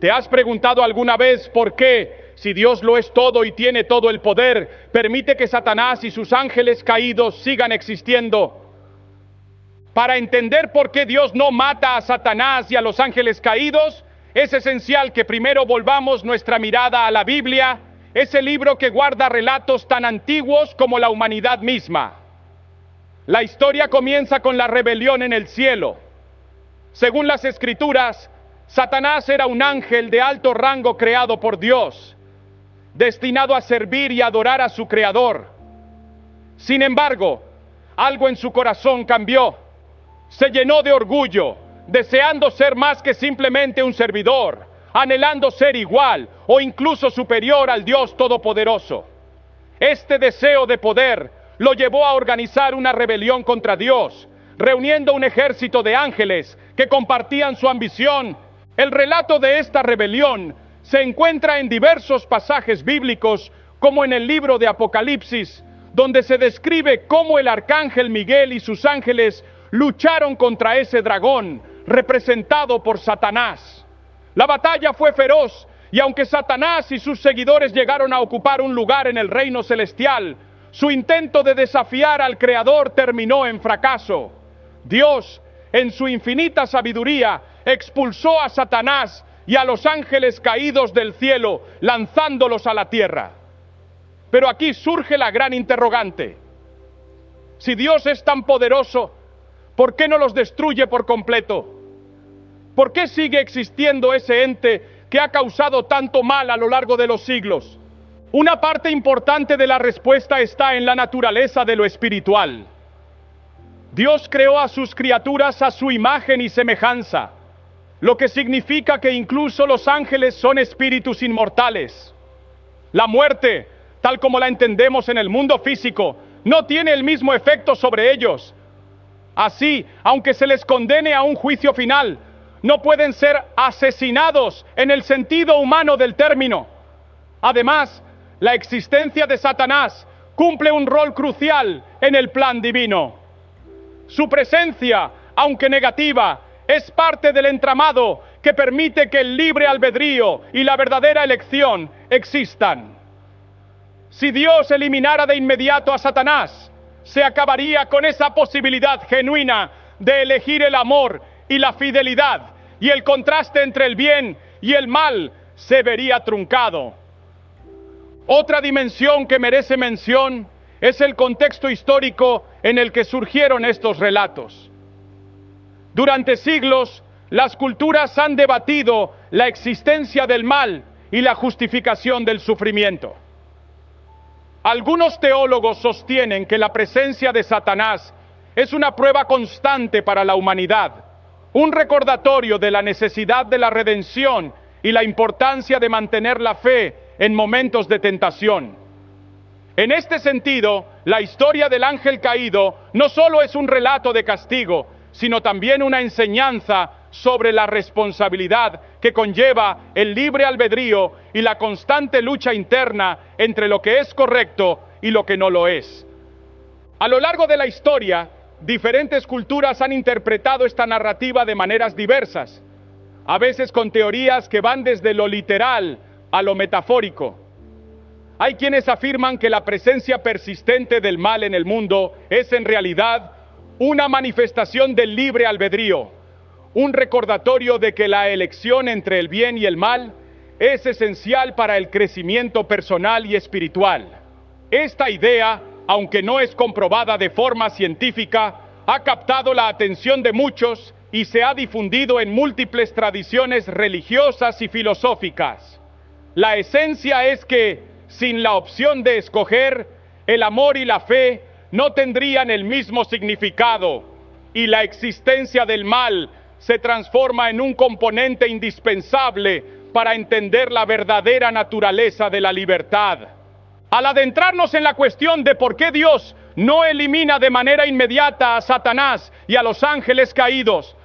¿Te has preguntado alguna vez por qué, si Dios lo es todo y tiene todo el poder, permite que Satanás y sus ángeles caídos sigan existiendo? Para entender por qué Dios no mata a Satanás y a los ángeles caídos, es esencial que primero volvamos nuestra mirada a la Biblia, ese libro que guarda relatos tan antiguos como la humanidad misma. La historia comienza con la rebelión en el cielo. Según las Escrituras, Satanás era un ángel de alto rango creado por Dios, destinado a servir y adorar a su Creador. Sin embargo, algo en su corazón cambió. Se llenó de orgullo, deseando ser más que simplemente un servidor, anhelando ser igual o incluso superior al Dios Todopoderoso. Este deseo de poder lo llevó a organizar una rebelión contra Dios, reuniendo un ejército de ángeles que compartían su ambición. El relato de esta rebelión se encuentra en diversos pasajes bíblicos, como en el libro de Apocalipsis, donde se describe cómo el arcángel Miguel y sus ángeles lucharon contra ese dragón, representado por Satanás. La batalla fue feroz, y aunque Satanás y sus seguidores llegaron a ocupar un lugar en el reino celestial, su intento de desafiar al Creador terminó en fracaso. Dios, en su infinita sabiduría, expulsó a Satanás y a los ángeles caídos del cielo, lanzándolos a la tierra. Pero aquí surge la gran interrogante. Si Dios es tan poderoso, ¿por qué no los destruye por completo? ¿Por qué sigue existiendo ese ente que ha causado tanto mal a lo largo de los siglos? Una parte importante de la respuesta está en la naturaleza de lo espiritual. Dios creó a sus criaturas a su imagen y semejanza, lo que significa que incluso los ángeles son espíritus inmortales. La muerte, tal como la entendemos en el mundo físico, no tiene el mismo efecto sobre ellos. Así, aunque se les condene a un juicio final, no pueden ser asesinados en el sentido humano del término. Además, la existencia de Satanás cumple un rol crucial en el plan divino. Su presencia, aunque negativa, es parte del entramado que permite que el libre albedrío y la verdadera elección existan. Si Dios eliminara de inmediato a Satanás, se acabaría con esa posibilidad genuina de elegir el amor y la fidelidad, y el contraste entre el bien y el mal se vería truncado. Otra dimensión que merece mención es el contexto histórico en el que surgieron estos relatos. Durante siglos, las culturas han debatido la existencia del mal y la justificación del sufrimiento. Algunos teólogos sostienen que la presencia de Satanás es una prueba constante para la humanidad, un recordatorio de la necesidad de la redención y la importancia de mantener la fe en momentos de tentación. En este sentido, la historia del ángel caído no solo es un relato de castigo, sino también una enseñanza sobre la responsabilidad que conlleva el libre albedrío y la constante lucha interna entre lo que es correcto y lo que no lo es. A lo largo de la historia, diferentes culturas han interpretado esta narrativa de maneras diversas, a veces con teorías que van desde lo literal a lo metafórico. Hay quienes afirman que la presencia persistente del mal en el mundo es en realidad una manifestación del libre albedrío, un recordatorio de que la elección entre el bien y el mal es esencial para el crecimiento personal y espiritual. Esta idea, aunque no es comprobada de forma científica, ha captado la atención de muchos y se ha difundido en múltiples tradiciones religiosas y filosóficas. La esencia es que, sin la opción de escoger, el amor y la fe no tendrían el mismo significado, y la existencia del mal se transforma en un componente indispensable para entender la verdadera naturaleza de la libertad. Al adentrarnos en la cuestión de por qué Dios no elimina de manera inmediata a Satanás y a los ángeles caídos,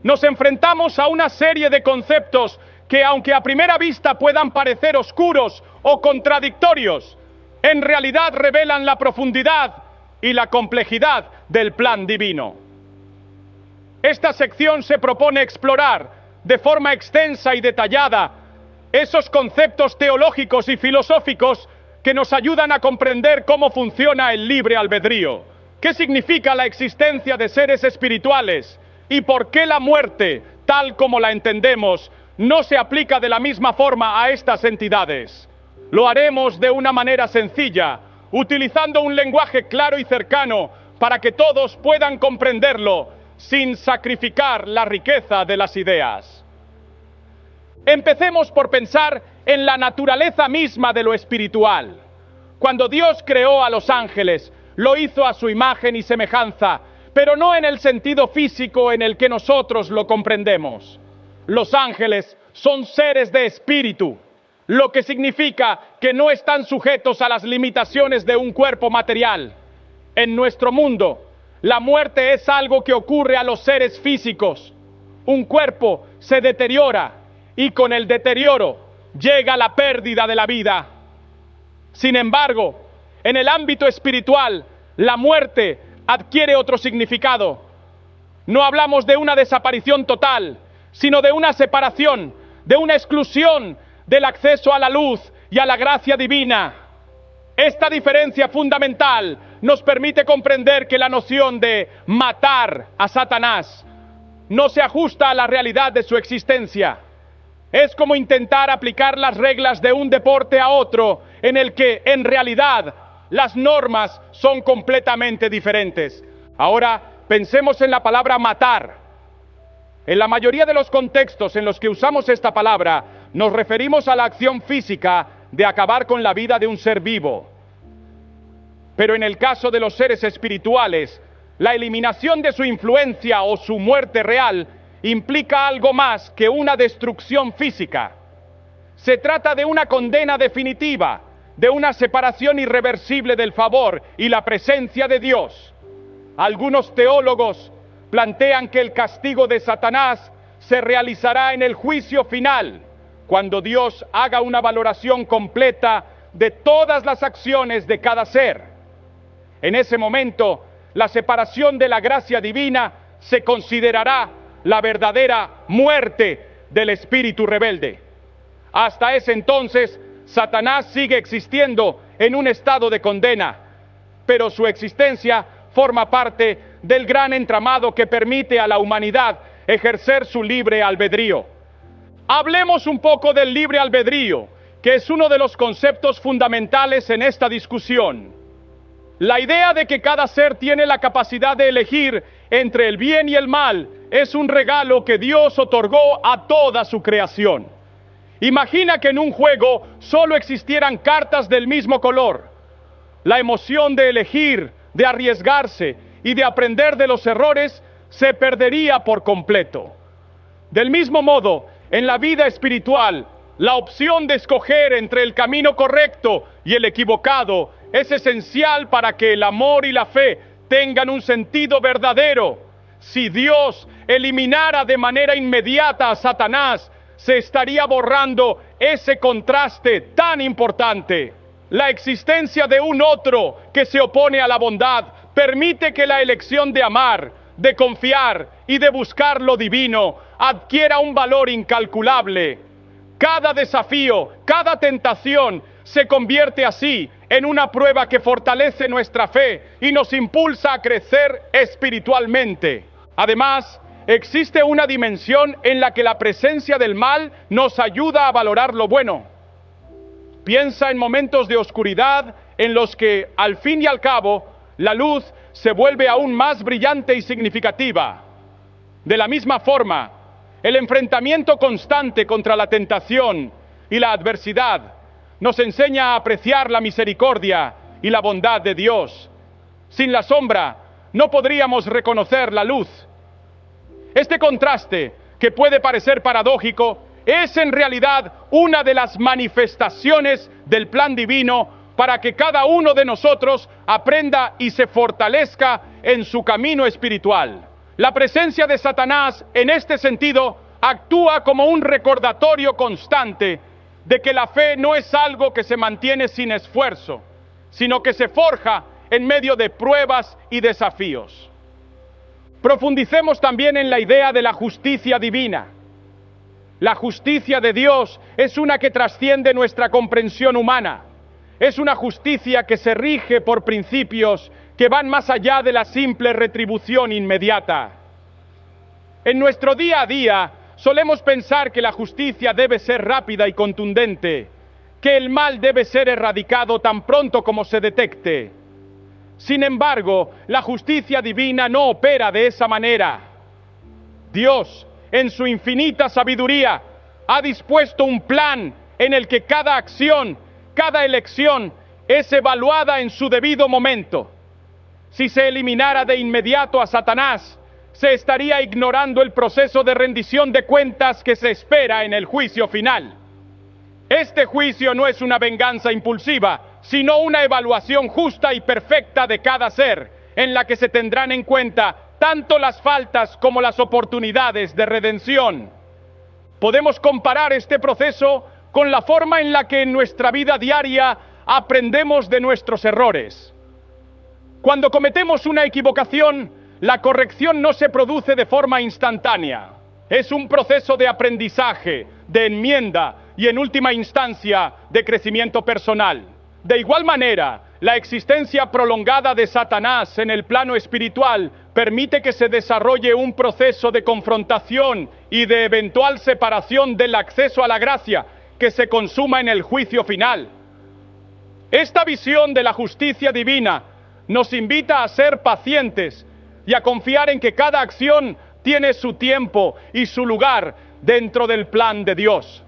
nos enfrentamos a una serie de conceptos que, aunque a primera vista puedan parecer oscuros o contradictorios, en realidad revelan la profundidad y la complejidad del plan divino. Esta sección se propone explorar de forma extensa y detallada esos conceptos teológicos y filosóficos que nos ayudan a comprender cómo funciona el libre albedrío, qué significa la existencia de seres espirituales y por qué la muerte, tal como la entendemos, no se aplica de la misma forma a estas entidades. Lo haremos de una manera sencilla, utilizando un lenguaje claro y cercano para que todos puedan comprenderlo sin sacrificar la riqueza de las ideas. Empecemos por pensar en la naturaleza misma de lo espiritual. Cuando Dios creó a los ángeles, lo hizo a su imagen y semejanza, pero no en el sentido físico en el que nosotros lo comprendemos. Los ángeles son seres de espíritu, lo que significa que no están sujetos a las limitaciones de un cuerpo material. En nuestro mundo, la muerte es algo que ocurre a los seres físicos. Un cuerpo se deteriora y con el deterioro llega la pérdida de la vida. Sin embargo, en el ámbito espiritual, la muerte adquiere otro significado. No hablamos de una desaparición total, sino de una separación, de una exclusión del acceso a la luz y a la gracia divina. Esta diferencia fundamental nos permite comprender que la noción de matar a Satanás no se ajusta a la realidad de su existencia. Es como intentar aplicar las reglas de un deporte a otro, en el que, en realidad, las normas son completamente diferentes. Ahora, pensemos en la palabra matar. En la mayoría de los contextos en los que usamos esta palabra, nos referimos a la acción física de acabar con la vida de un ser vivo. Pero en el caso de los seres espirituales, la eliminación de su influencia o su muerte real implica algo más que una destrucción física. Se trata de una condena definitiva, de una separación irreversible del favor y la presencia de Dios. Algunos teólogos plantean que el castigo de Satanás se realizará en el juicio final, cuando Dios haga una valoración completa de todas las acciones de cada ser. En ese momento, la separación de la gracia divina se considerará la verdadera muerte del espíritu rebelde. Hasta ese entonces, Satanás sigue existiendo en un estado de condena, pero su existencia forma parte del gran entramado que permite a la humanidad ejercer su libre albedrío. Hablemos un poco del libre albedrío, que es uno de los conceptos fundamentales en esta discusión. La idea de que cada ser tiene la capacidad de elegir entre el bien y el mal es un regalo que Dios otorgó a toda su creación. Imagina que en un juego solo existieran cartas del mismo color. La emoción de elegir, de arriesgarse y de aprender de los errores se perdería por completo. Del mismo modo, en la vida espiritual, la opción de escoger entre el camino correcto y el equivocado es esencial para que el amor y la fe tengan un sentido verdadero. Si Dios eliminara de manera inmediata a Satanás, se estaría borrando ese contraste tan importante. La existencia de un otro que se opone a la bondad permite que la elección de amar, de confiar y de buscar lo divino adquiera un valor incalculable. Cada desafío, cada tentación se convierte así en una prueba que fortalece nuestra fe y nos impulsa a crecer espiritualmente. Además, existe una dimensión en la que la presencia del mal nos ayuda a valorar lo bueno. Piensa en momentos de oscuridad en los que, al fin y al cabo, la luz se vuelve aún más brillante y significativa. De la misma forma, el enfrentamiento constante contra la tentación y la adversidad nos enseña a apreciar la misericordia y la bondad de Dios. Sin la sombra, no podríamos reconocer la luz. Este contraste, que puede parecer paradójico, es en realidad una de las manifestaciones del plan divino para que cada uno de nosotros aprenda y se fortalezca en su camino espiritual. La presencia de Satanás, en este sentido, actúa como un recordatorio constante de que la fe no es algo que se mantiene sin esfuerzo, sino que se forja en medio de pruebas y desafíos. Profundicemos también en la idea de la justicia divina. La justicia de Dios es una que trasciende nuestra comprensión humana. Es una justicia que se rige por principios que van más allá de la simple retribución inmediata. En nuestro día a día solemos pensar que la justicia debe ser rápida y contundente, que el mal debe ser erradicado tan pronto como se detecte. Sin embargo, la justicia divina no opera de esa manera. Dios, en su infinita sabiduría, ha dispuesto un plan en el que cada acción, cada elección es evaluada en su debido momento. Si se eliminara de inmediato a Satanás, se estaría ignorando el proceso de rendición de cuentas que se espera en el juicio final. Este juicio no es una venganza impulsiva, sino una evaluación justa y perfecta de cada ser, en la que se tendrán en cuenta tanto las faltas como las oportunidades de redención. Podemos comparar este proceso con la forma en la que en nuestra vida diaria aprendemos de nuestros errores. Cuando cometemos una equivocación, la corrección no se produce de forma instantánea. Es un proceso de aprendizaje, de enmienda y en última instancia de crecimiento personal. De igual manera, la existencia prolongada de Satanás en el plano espiritual permite que se desarrolle un proceso de confrontación y de eventual separación del acceso a la gracia que se consuma en el juicio final. Esta visión de la justicia divina nos invita a ser pacientes y a confiar en que cada acción tiene su tiempo y su lugar dentro del plan de Dios.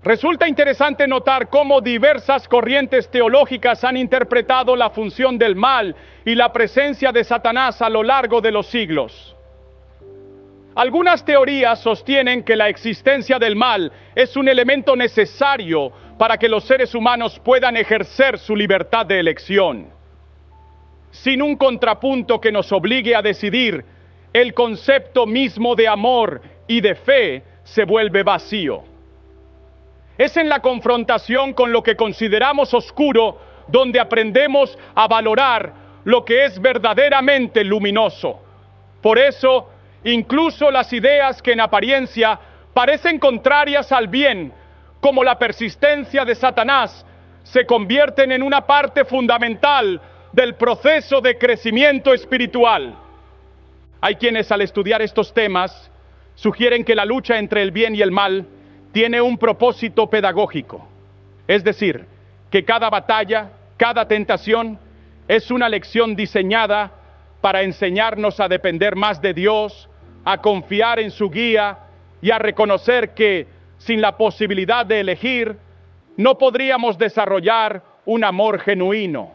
Resulta interesante notar cómo diversas corrientes teológicas han interpretado la función del mal y la presencia de Satanás a lo largo de los siglos. Algunas teorías sostienen que la existencia del mal es un elemento necesario para que los seres humanos puedan ejercer su libertad de elección. Sin un contrapunto que nos obligue a decidir, el concepto mismo de amor y de fe se vuelve vacío. Es en la confrontación con lo que consideramos oscuro donde aprendemos a valorar lo que es verdaderamente luminoso. Por eso, incluso las ideas que en apariencia parecen contrarias al bien, como la persistencia de Satanás, se convierten en una parte fundamental del proceso de crecimiento espiritual. Hay quienes al estudiar estos temas sugieren que la lucha entre el bien y el mal tiene un propósito pedagógico. Es decir, que cada batalla, cada tentación es una lección diseñada para enseñarnos a depender más de Dios, a confiar en su guía y a reconocer que sin la posibilidad de elegir no podríamos desarrollar un amor genuino.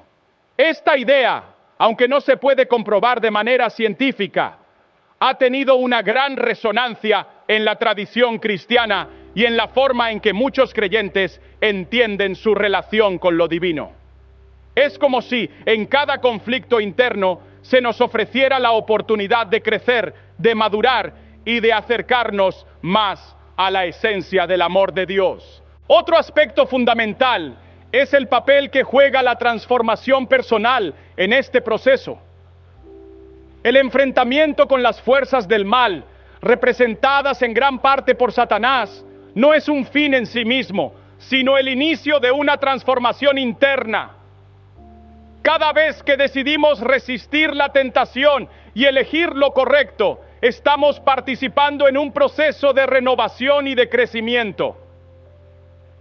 Esta idea, aunque no se puede comprobar de manera científica, ha tenido una gran resonancia en la tradición cristiana y en la forma en que muchos creyentes entienden su relación con lo divino. Es como si en cada conflicto interno se nos ofreciera la oportunidad de crecer, de madurar y de acercarnos más a la esencia del amor de Dios. Otro aspecto fundamental es el papel que juega la transformación personal en este proceso. El enfrentamiento con las fuerzas del mal, representadas en gran parte por Satanás, no es un fin en sí mismo, sino el inicio de una transformación interna. Cada vez que decidimos resistir la tentación y elegir lo correcto, estamos participando en un proceso de renovación y de crecimiento.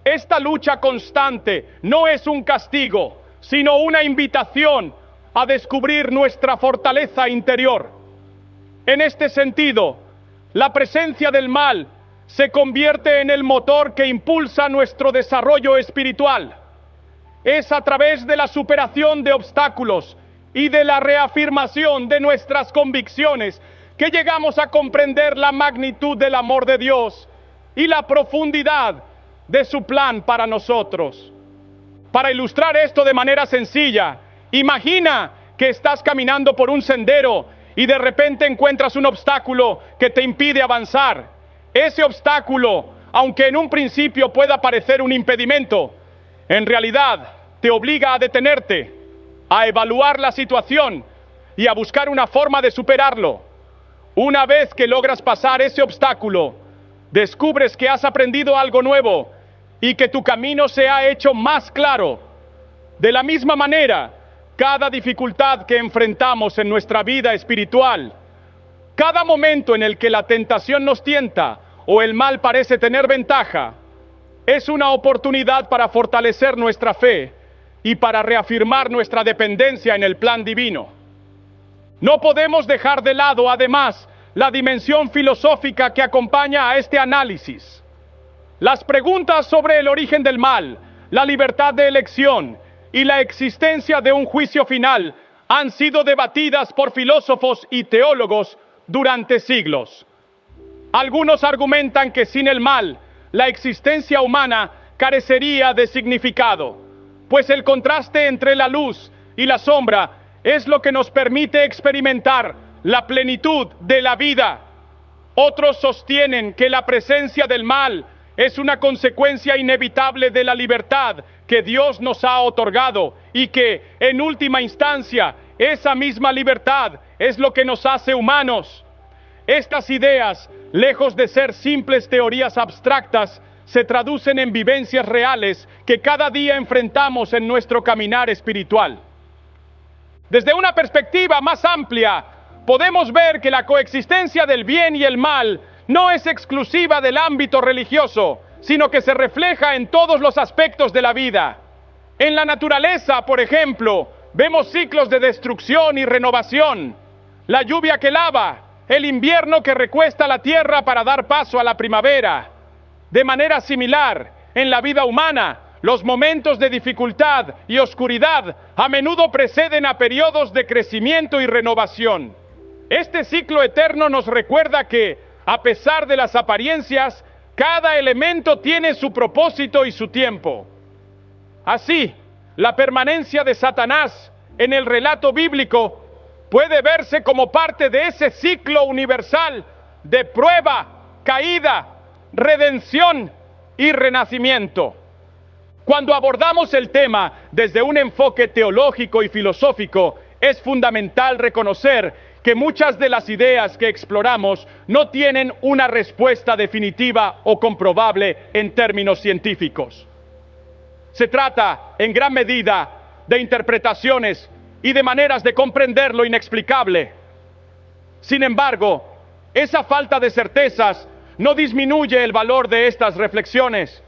Esta lucha constante no es un castigo, sino una invitación a descubrir nuestra fortaleza interior. En este sentido, la presencia del mal se convierte en el motor que impulsa nuestro desarrollo espiritual. Es a través de la superación de obstáculos y de la reafirmación de nuestras convicciones que llegamos a comprender la magnitud del amor de Dios y la profundidad de su plan para nosotros. Para ilustrar esto de manera sencilla, imagina que estás caminando por un sendero y de repente encuentras un obstáculo que te impide avanzar. Ese obstáculo, aunque en un principio pueda parecer un impedimento, en realidad te obliga a detenerte, a evaluar la situación y a buscar una forma de superarlo. Una vez que logras pasar ese obstáculo, descubres que has aprendido algo nuevo y que tu camino se ha hecho más claro. De la misma manera, cada dificultad que enfrentamos en nuestra vida espiritual, cada momento en el que la tentación nos tienta o el mal parece tener ventaja, es una oportunidad para fortalecer nuestra fe y para reafirmar nuestra dependencia en el plan divino. No podemos dejar de lado, además, la dimensión filosófica que acompaña a este análisis. Las preguntas sobre el origen del mal, la libertad de elección y la existencia de un juicio final han sido debatidas por filósofos y teólogos durante siglos. Algunos argumentan que sin el mal, la existencia humana carecería de significado, pues el contraste entre la luz y la sombra es lo que nos permite experimentar la plenitud de la vida. Otros sostienen que la presencia del mal es una consecuencia inevitable de la libertad que Dios nos ha otorgado y que, en última instancia, esa misma libertad es lo que nos hace humanos. Estas ideas, lejos de ser simples teorías abstractas, se traducen en vivencias reales que cada día enfrentamos en nuestro caminar espiritual. Desde una perspectiva más amplia, podemos ver que la coexistencia del bien y el mal no es exclusiva del ámbito religioso, sino que se refleja en todos los aspectos de la vida. En la naturaleza, por ejemplo, vemos ciclos de destrucción y renovación, la lluvia que lava, el invierno que recuesta la tierra para dar paso a la primavera. De manera similar, en la vida humana, los momentos de dificultad y oscuridad a menudo preceden a periodos de crecimiento y renovación. Este ciclo eterno nos recuerda que, a pesar de las apariencias, cada elemento tiene su propósito y su tiempo. Así, la permanencia de Satanás en el relato bíblico puede verse como parte de ese ciclo universal de prueba, caída, redención y renacimiento. Cuando abordamos el tema desde un enfoque teológico y filosófico, es fundamental reconocer que muchas de las ideas que exploramos no tienen una respuesta definitiva o comprobable en términos científicos. Se trata, en gran medida, de interpretaciones y de maneras de comprender lo inexplicable. Sin embargo, esa falta de certezas no disminuye el valor de estas reflexiones.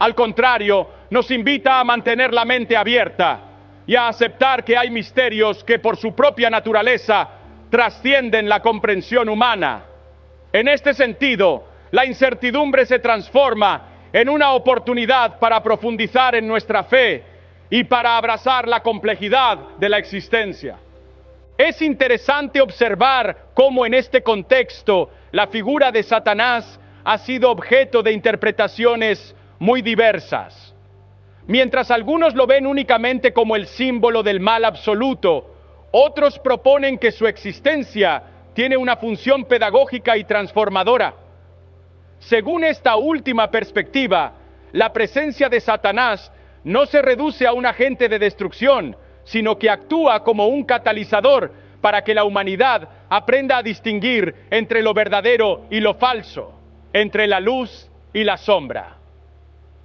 Al contrario, nos invita a mantener la mente abierta y a aceptar que hay misterios que por su propia naturaleza trascienden la comprensión humana. En este sentido, la incertidumbre se transforma en una oportunidad para profundizar en nuestra fe y para abrazar la complejidad de la existencia. Es interesante observar cómo en este contexto la figura de Satanás ha sido objeto de interpretaciones muy diversas. Mientras algunos lo ven únicamente como el símbolo del mal absoluto, otros proponen que su existencia tiene una función pedagógica y transformadora. Según esta última perspectiva, la presencia de Satanás no se reduce a un agente de destrucción, sino que actúa como un catalizador para que la humanidad aprenda a distinguir entre lo verdadero y lo falso, entre la luz y la sombra.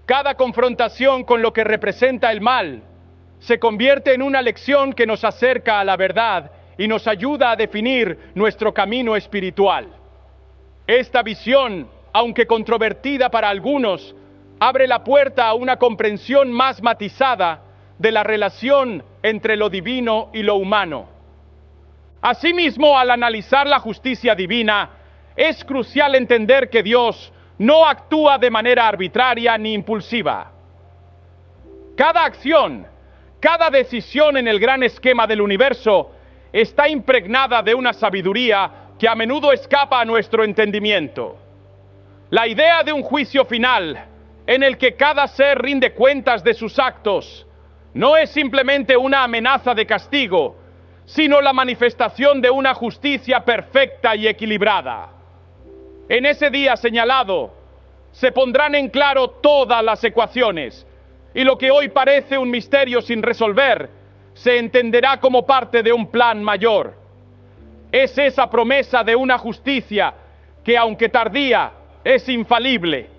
Cada confrontación con lo que representa el mal se convierte en una lección que nos acerca a la verdad y nos ayuda a definir nuestro camino espiritual. Esta visión, aunque controvertida para algunos, abre la puerta a una comprensión más matizada de la relación entre lo divino y lo humano. Asimismo, al analizar la justicia divina, es crucial entender que Dios no actúa de manera arbitraria ni impulsiva. Cada acción, cada decisión en el gran esquema del universo está impregnada de una sabiduría que a menudo escapa a nuestro entendimiento. La idea de un juicio final, en el que cada ser rinde cuentas de sus actos, no es simplemente una amenaza de castigo, sino la manifestación de una justicia perfecta y equilibrada. En ese día señalado, se pondrán en claro todas las ecuaciones, y lo que hoy parece un misterio sin resolver, se entenderá como parte de un plan mayor. Es esa promesa de una justicia que, aunque tardía, es infalible,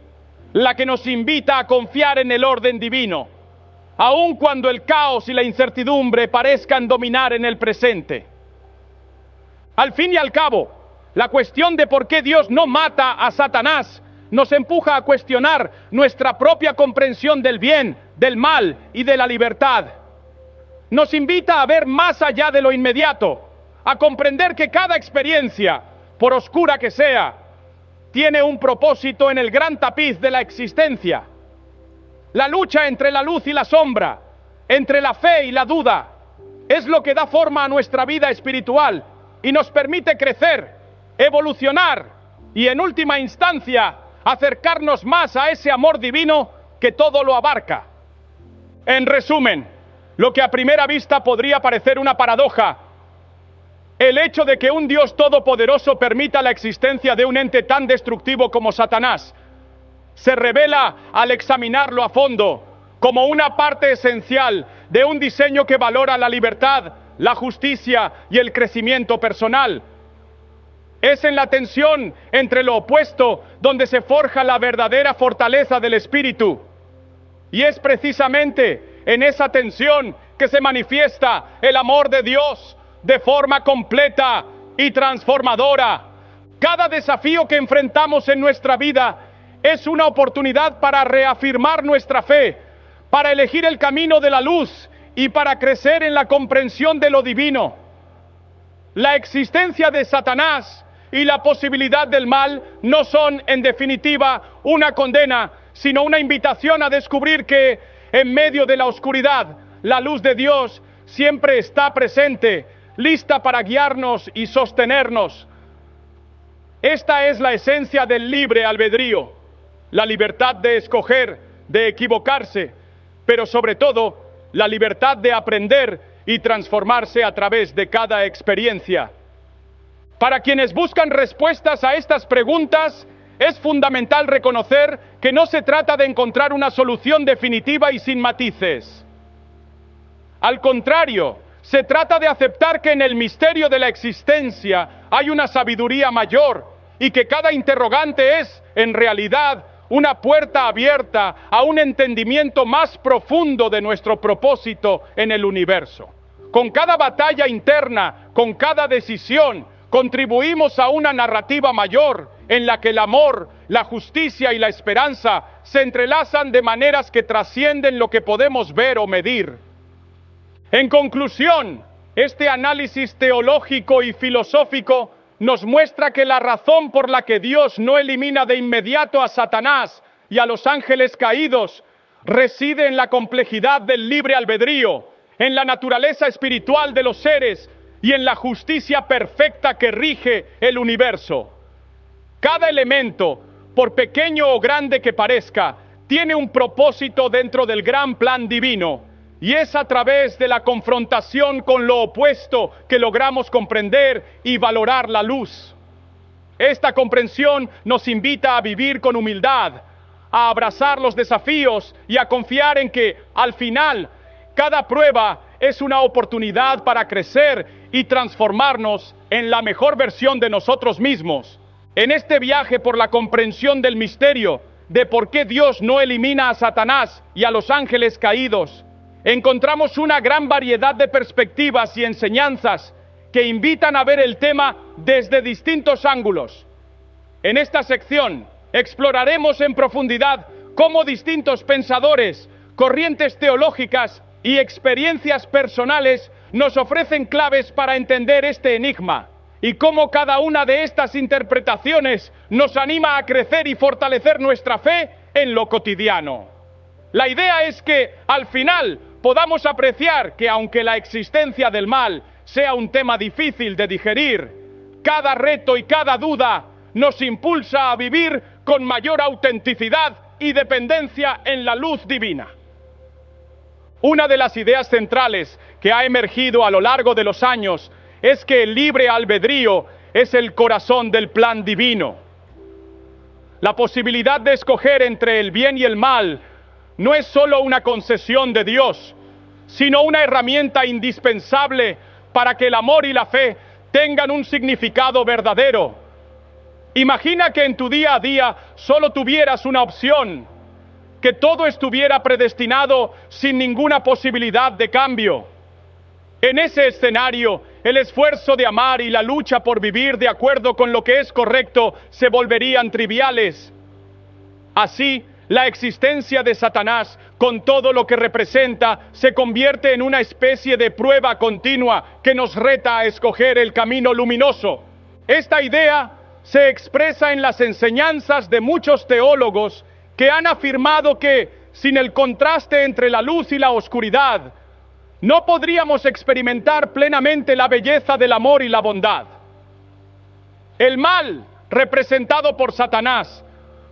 la que nos invita a confiar en el orden divino, aun cuando el caos y la incertidumbre parezcan dominar en el presente. Al fin y al cabo, la cuestión de por qué Dios no mata a Satanás nos empuja a cuestionar nuestra propia comprensión del bien, del mal y de la libertad. Nos invita a ver más allá de lo inmediato, a comprender que cada experiencia, por oscura que sea, tiene un propósito en el gran tapiz de la existencia. La lucha entre la luz y la sombra, entre la fe y la duda, es lo que da forma a nuestra vida espiritual y nos permite crecer, evolucionar y, en última instancia, acercarnos más a ese amor divino que todo lo abarca. En resumen, lo que a primera vista podría parecer una paradoja, el hecho de que un Dios todopoderoso permita la existencia de un ente tan destructivo como Satanás, se revela al examinarlo a fondo como una parte esencial de un diseño que valora la libertad, la justicia y el crecimiento personal. Es en la tensión entre lo opuesto donde se forja la verdadera fortaleza del espíritu. Y es precisamente en esa tensión que se manifiesta el amor de Dios de forma completa y transformadora. Cada desafío que enfrentamos en nuestra vida es una oportunidad para reafirmar nuestra fe, para elegir el camino de la luz y para crecer en la comprensión de lo divino. La existencia de Satanás y la posibilidad del mal no son, en definitiva, una condena, sino una invitación a descubrir que, en medio de la oscuridad, la luz de Dios siempre está presente, lista para guiarnos y sostenernos. Esta es la esencia del libre albedrío, la libertad de escoger, de equivocarse, pero sobre todo, la libertad de aprender y transformarse a través de cada experiencia. Para quienes buscan respuestas a estas preguntas, es fundamental reconocer que no se trata de encontrar una solución definitiva y sin matices. Al contrario, se trata de aceptar que en el misterio de la existencia hay una sabiduría mayor y que cada interrogante es, en realidad, una puerta abierta a un entendimiento más profundo de nuestro propósito en el universo. Con cada batalla interna, con cada decisión, contribuimos a una narrativa mayor en la que el amor, la justicia y la esperanza se entrelazan de maneras que trascienden lo que podemos ver o medir. En conclusión, este análisis teológico y filosófico nos muestra que la razón por la que Dios no elimina de inmediato a Satanás y a los ángeles caídos reside en la complejidad del libre albedrío, en la naturaleza espiritual de los seres y en la justicia perfecta que rige el universo. Cada elemento, por pequeño o grande que parezca, tiene un propósito dentro del gran plan divino, y es a través de la confrontación con lo opuesto que logramos comprender y valorar la luz. Esta comprensión nos invita a vivir con humildad, a abrazar los desafíos y a confiar en que, al final, cada prueba es una oportunidad para crecer y transformarnos en la mejor versión de nosotros mismos. En este viaje por la comprensión del misterio de por qué Dios no elimina a Satanás y a los ángeles caídos, encontramos una gran variedad de perspectivas y enseñanzas que invitan a ver el tema desde distintos ángulos. En esta sección exploraremos en profundidad cómo distintos pensadores, corrientes teológicas y experiencias personales nos ofrecen claves para entender este enigma, y cómo cada una de estas interpretaciones nos anima a crecer y fortalecer nuestra fe en lo cotidiano. La idea es que, al final, podamos apreciar que, aunque la existencia del mal sea un tema difícil de digerir, cada reto y cada duda nos impulsa a vivir con mayor autenticidad y dependencia en la luz divina. Una de las ideas centrales que ha emergido a lo largo de los años es que el libre albedrío es el corazón del plan divino. La posibilidad de escoger entre el bien y el mal no es solo una concesión de Dios, sino una herramienta indispensable para que el amor y la fe tengan un significado verdadero. Imagina que en tu día a día solo tuvieras una opción, que todo estuviera predestinado sin ninguna posibilidad de cambio. En ese escenario, el esfuerzo de amar y la lucha por vivir de acuerdo con lo que es correcto se volverían triviales. Así, la existencia de Satanás, con todo lo que representa, se convierte en una especie de prueba continua que nos reta a escoger el camino luminoso. Esta idea se expresa en las enseñanzas de muchos teólogos que han afirmado que, sin el contraste entre la luz y la oscuridad, no podríamos experimentar plenamente la belleza del amor y la bondad. El mal, representado por Satanás,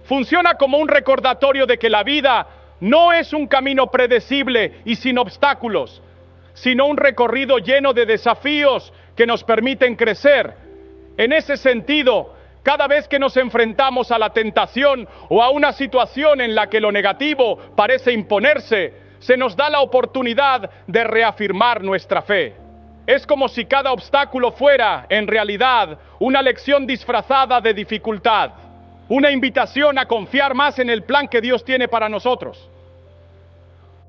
funciona como un recordatorio de que la vida no es un camino predecible y sin obstáculos, sino un recorrido lleno de desafíos que nos permiten crecer. En ese sentido, cada vez que nos enfrentamos a la tentación o a una situación en la que lo negativo parece imponerse, se nos da la oportunidad de reafirmar nuestra fe. Es como si cada obstáculo fuera, en realidad, una lección disfrazada de dificultad, una invitación a confiar más en el plan que Dios tiene para nosotros.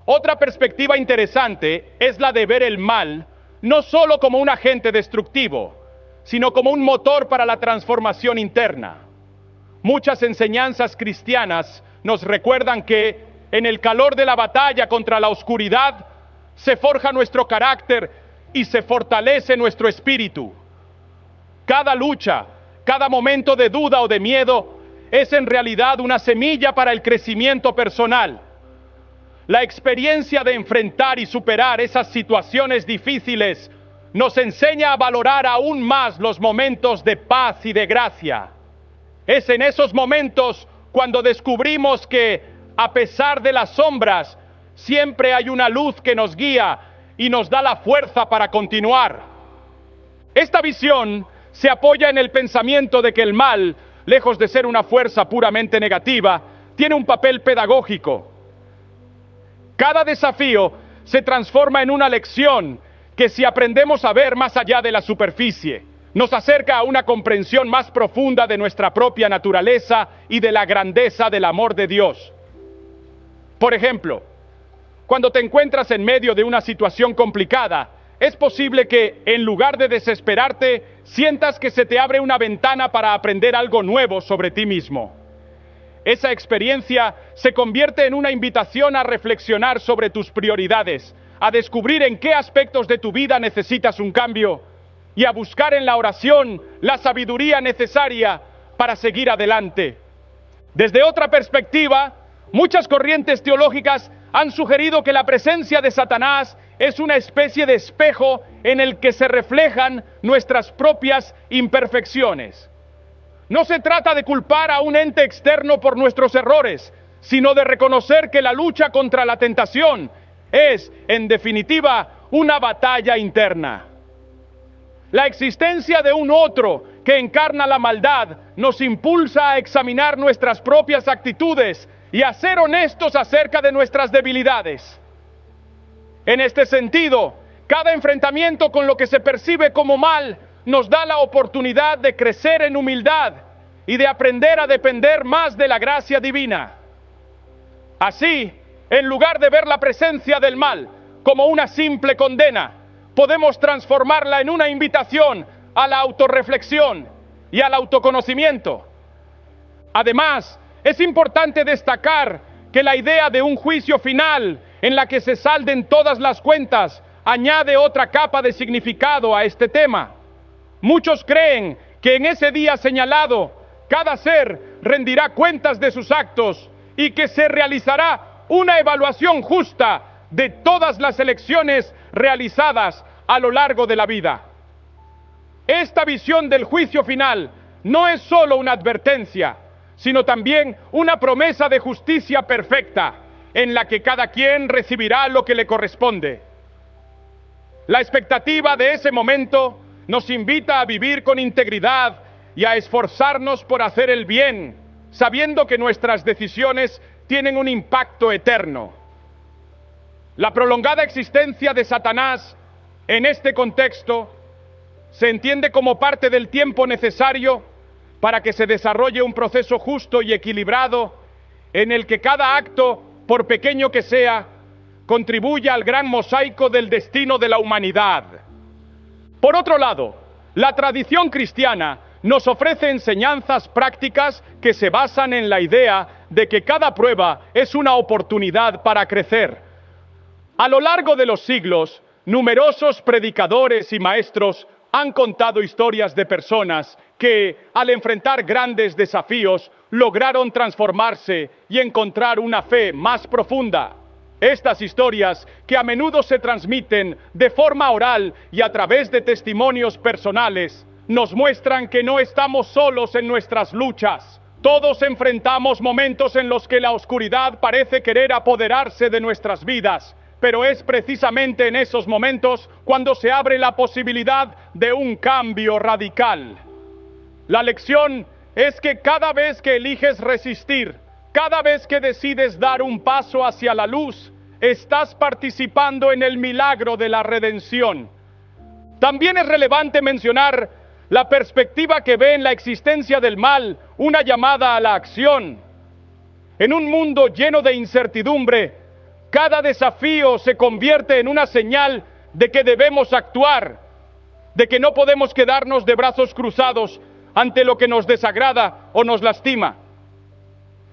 Otra perspectiva interesante es la de ver el mal no solo como un agente destructivo, sino como un motor para la transformación interna. Muchas enseñanzas cristianas nos recuerdan que en el calor de la batalla contra la oscuridad se forja nuestro carácter y se fortalece nuestro espíritu. Cada lucha, cada momento de duda o de miedo es en realidad una semilla para el crecimiento personal. La experiencia de enfrentar y superar esas situaciones difíciles nos enseña a valorar aún más los momentos de paz y de gracia. Es en esos momentos cuando descubrimos que, a pesar de las sombras, siempre hay una luz que nos guía y nos da la fuerza para continuar. Esta visión se apoya en el pensamiento de que el mal, lejos de ser una fuerza puramente negativa, tiene un papel pedagógico. Cada desafío se transforma en una lección que, si aprendemos a ver más allá de la superficie, nos acerca a una comprensión más profunda de nuestra propia naturaleza y de la grandeza del amor de Dios. Por ejemplo, cuando te encuentras en medio de una situación complicada, es posible que, en lugar de desesperarte, sientas que se te abre una ventana para aprender algo nuevo sobre ti mismo. Esa experiencia se convierte en una invitación a reflexionar sobre tus prioridades, a descubrir en qué aspectos de tu vida necesitas un cambio y a buscar en la oración la sabiduría necesaria para seguir adelante. Desde otra perspectiva, muchas corrientes teológicas han sugerido que la presencia de Satanás es una especie de espejo en el que se reflejan nuestras propias imperfecciones. No se trata de culpar a un ente externo por nuestros errores, sino de reconocer que la lucha contra la tentación es, en definitiva, una batalla interna. La existencia de un otro que encarna la maldad nos impulsa a examinar nuestras propias actitudes y a ser honestos acerca de nuestras debilidades. En este sentido, cada enfrentamiento con lo que se percibe como mal nos da la oportunidad de crecer en humildad y de aprender a depender más de la gracia divina. Así, en lugar de ver la presencia del mal como una simple condena, podemos transformarla en una invitación a la autorreflexión y al autoconocimiento. Además, es importante destacar que la idea de un juicio final en la que se salden todas las cuentas añade otra capa de significado a este tema. Muchos creen que en ese día señalado, cada ser rendirá cuentas de sus actos y que se realizará una evaluación justa de todas las elecciones realizadas a lo largo de la vida. Esta visión del juicio final no es solo una advertencia, sino también una promesa de justicia perfecta, en la que cada quien recibirá lo que le corresponde. La expectativa de ese momento nos invita a vivir con integridad y a esforzarnos por hacer el bien, sabiendo que nuestras decisiones tienen un impacto eterno. La prolongada existencia de Satanás en este contexto se entiende como parte del tiempo necesario para que se desarrolle un proceso justo y equilibrado en el que cada acto, por pequeño que sea, contribuya al gran mosaico del destino de la humanidad. Por otro lado, la tradición cristiana nos ofrece enseñanzas prácticas que se basan en la idea de que cada prueba es una oportunidad para crecer. A lo largo de los siglos, numerosos predicadores y maestros han contado historias de personas que, al enfrentar grandes desafíos, lograron transformarse y encontrar una fe más profunda. Estas historias, que a menudo se transmiten de forma oral y a través de testimonios personales, nos muestran que no estamos solos en nuestras luchas. Todos enfrentamos momentos en los que la oscuridad parece querer apoderarse de nuestras vidas, pero es precisamente en esos momentos cuando se abre la posibilidad de un cambio radical. La lección es que cada vez que eliges resistir, cada vez que decides dar un paso hacia la luz, estás participando en el milagro de la redención. También es relevante mencionar la perspectiva que ve en la existencia del mal una llamada a la acción. En un mundo lleno de incertidumbre, cada desafío se convierte en una señal de que debemos actuar, de que no podemos quedarnos de brazos cruzados ante lo que nos desagrada o nos lastima.